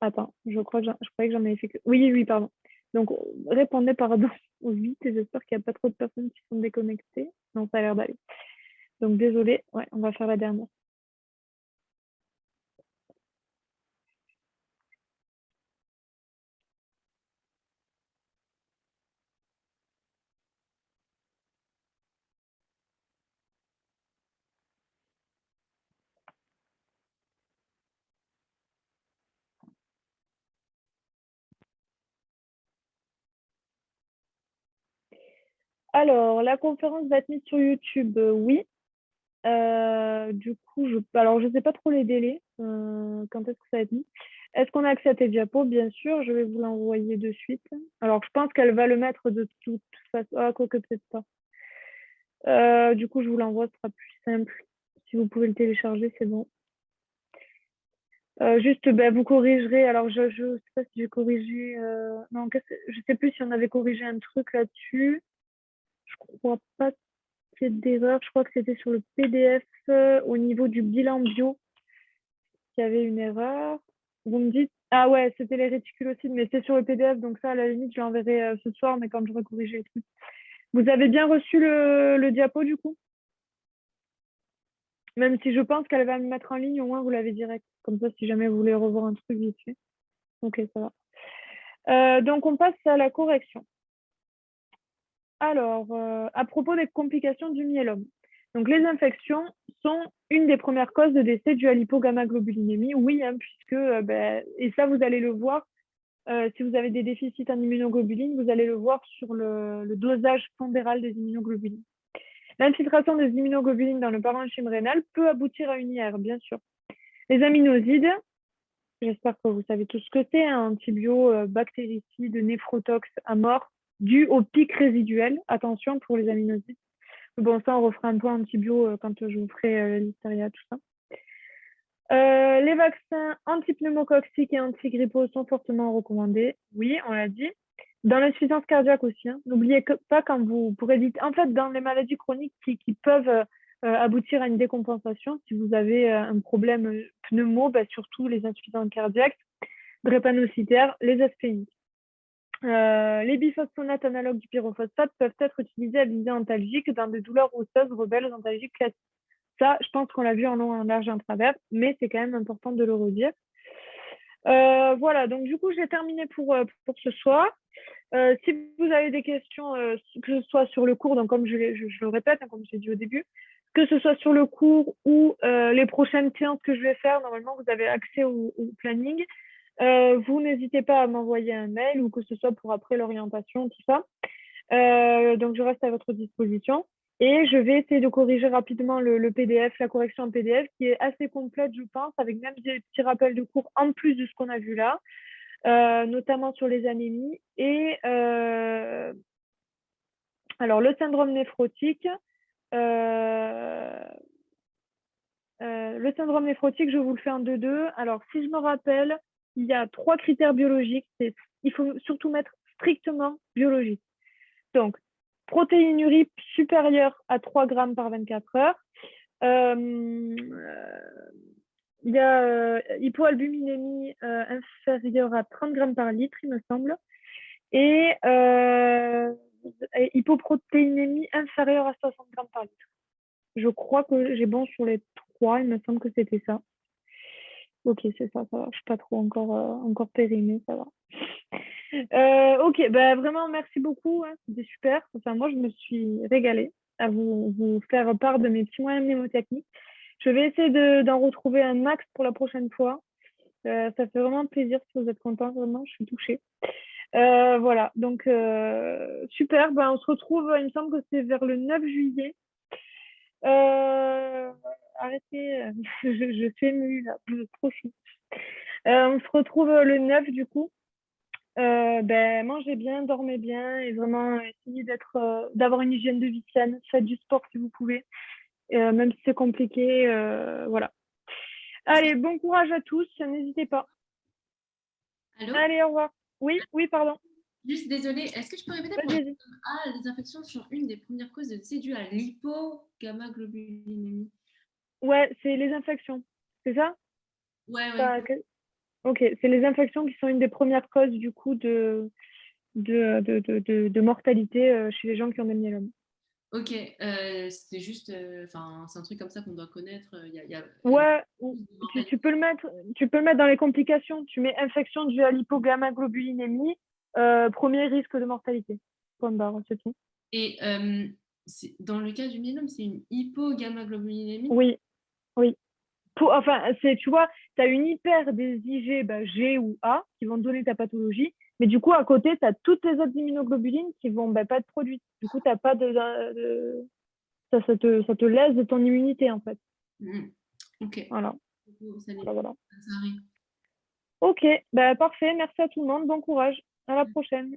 Attends, je croyais que j'en avais fait que. Oui, pardon. Donc, répondez pardon au vite et j'espère qu'il n'y a pas trop de personnes qui sont déconnectées. Non, ça a l'air d'aller. Donc, désolé. Ouais, on va faire la dernière. Alors, la conférence va être mise sur YouTube, oui. Du coup, alors je ne sais pas trop les délais, quand est-ce que ça va être mis. Est-ce qu'on a accès à tes diapos? Bien sûr, je vais vous l'envoyer de suite. Alors, je pense qu'elle va le mettre de toute façon. Ah, quoique peut-être pas. Du coup, je vous l'envoie, ce sera plus simple. Si vous pouvez le télécharger, c'est bon. Juste, vous corrigerez. Alors, je ne sais pas si j'ai corrigé. Non, je ne sais plus si on avait corrigé un truc là-dessus. Je crois pas qu'il y ait d'erreur. Je crois que c'était sur le PDF au niveau du bilan bio qu'il y avait une erreur. Vous me dites. Ah ouais, c'était les réticulocytes, mais c'est sur le PDF, donc ça, à la limite, je l'enverrai ce soir, mais quand je vais corriger les trucs. Vous avez bien reçu le diapo, du coup? Même si je pense qu'elle va me mettre en ligne, au moins vous l'avez direct. Comme ça, si jamais vous voulez revoir un truc vite fait. Ok, ça va. Donc, on passe à la correction. Alors, à propos des complications du myélome. Donc, les infections sont une des premières causes de décès dû à l'hypogammaglobulinémie. Oui, hein, puisque, et ça, vous allez le voir, si vous avez des déficits en immunoglobulines, vous allez le voir sur le dosage pondéral des immunoglobulines. L'infiltration des immunoglobulines dans le parenchyme rénal peut aboutir à une IR, bien sûr. Les aminosides, j'espère que vous savez tout ce que c'est, hein, antibio, bactéricides, néphrotox à mort, dû au pic résiduel. Attention pour les aminosides. Bon, ça, on refera un point antibio quand je vous ferai l'hystéria, tout ça. Les vaccins antipneumococciques et antigrippaux sont fortement recommandés. Oui, on l'a dit. Dans l'insuffisance cardiaque aussi, hein. N'oubliez pas quand vous, pour éviter, en fait, dans les maladies chroniques qui peuvent aboutir à une décompensation, si vous avez un problème pneumo, bah, surtout les insuffisances cardiaques, drépanocytaires, les aspéniques. Les biphosphonates analogues du pyrophosphate peuvent être utilisés à visée antalgique dans des douleurs osseuses rebelles antalgiques classiques. Ça, je pense qu'on l'a vu en long, en large et en travers, mais c'est quand même important de le redire. Voilà, donc du coup, j'ai terminé pour ce soir. Si vous avez des questions, que ce soit sur le cours, donc comme je le répète, hein, comme j'ai dit au début, que ce soit sur le cours ou les prochaines séances que je vais faire, normalement, vous avez accès au planning. Vous n'hésitez pas à m'envoyer un mail ou que ce soit pour après l'orientation, tout ça. Donc, je reste à votre disposition. Et je vais essayer de corriger rapidement le PDF, la correction en PDF, qui est assez complète, je pense, avec même des petits rappels de cours en plus de ce qu'on a vu là, notamment sur les anémies. Et alors, le syndrome néphrotique. Le syndrome néphrotique, je vous le fais en 2-2. Alors, si je me rappelle, il y a 3 critères biologiques. Il faut surtout mettre strictement biologique. Donc, protéinurie supérieure à 3 grammes par 24 heures. Il y a hypoalbuminémie inférieure à 30 grammes par litre, il me semble. Et hypoprotéinémie inférieure à 60 grammes par litre. Je crois que j'ai bon sur les 3, il me semble que c'était ça. Ok, c'est ça, ça va. Je ne suis pas trop encore périmée, ça va. Ok, bah, vraiment, merci beaucoup. Hein, c'était super. Enfin, moi, je me suis régalée à vous faire part de mes petits moyens mnémotechniques. Je vais essayer d'en retrouver un max pour la prochaine fois. Ça fait vraiment plaisir si vous êtes contents. Vraiment, je suis touchée. Voilà, donc super. Ben, on se retrouve, il me semble que c'est vers le 9 juillet. Arrêtez, je suis émue là, trop chou. On se retrouve le 9 du coup. Ben, mangez bien, dormez bien et vraiment essayez d'avoir une hygiène de vie saine. Faites du sport si vous pouvez, même si c'est compliqué. Voilà. Allez, bon courage à tous, n'hésitez pas. Allô? Allez, au revoir. Oui, pardon. Juste désolée, est-ce que je peux répéter pour Vas-y. les infections sont une des premières causes c'est dû à l'hypogammaglobulinémie. Ouais, c'est les infections, c'est ça? Ouais. Ok, c'est les infections qui sont une des premières causes du coup de mortalité chez les gens qui ont des myélomes. Ok, c'était juste, c'est un truc comme ça qu'on doit connaître. Ouais, puis tu peux le mettre dans les complications. Tu mets infection due à l'hypogammaglobulinémie, premier risque de mortalité. Point barre, c'est tout. Et dans le cas du myélome, c'est une hypogammaglobulinémie? Oui. Tu vois, tu as une hyper des IG G ou A qui vont te donner ta pathologie, mais du coup, à côté, tu as toutes les autres immunoglobulines qui vont pas être produites. Du coup, t'as pas ça te lèse de ton immunité, en fait. Ok. Voilà. Voilà. Ça arrive. Ok, parfait. Merci à tout le monde. Bon courage. À la prochaine.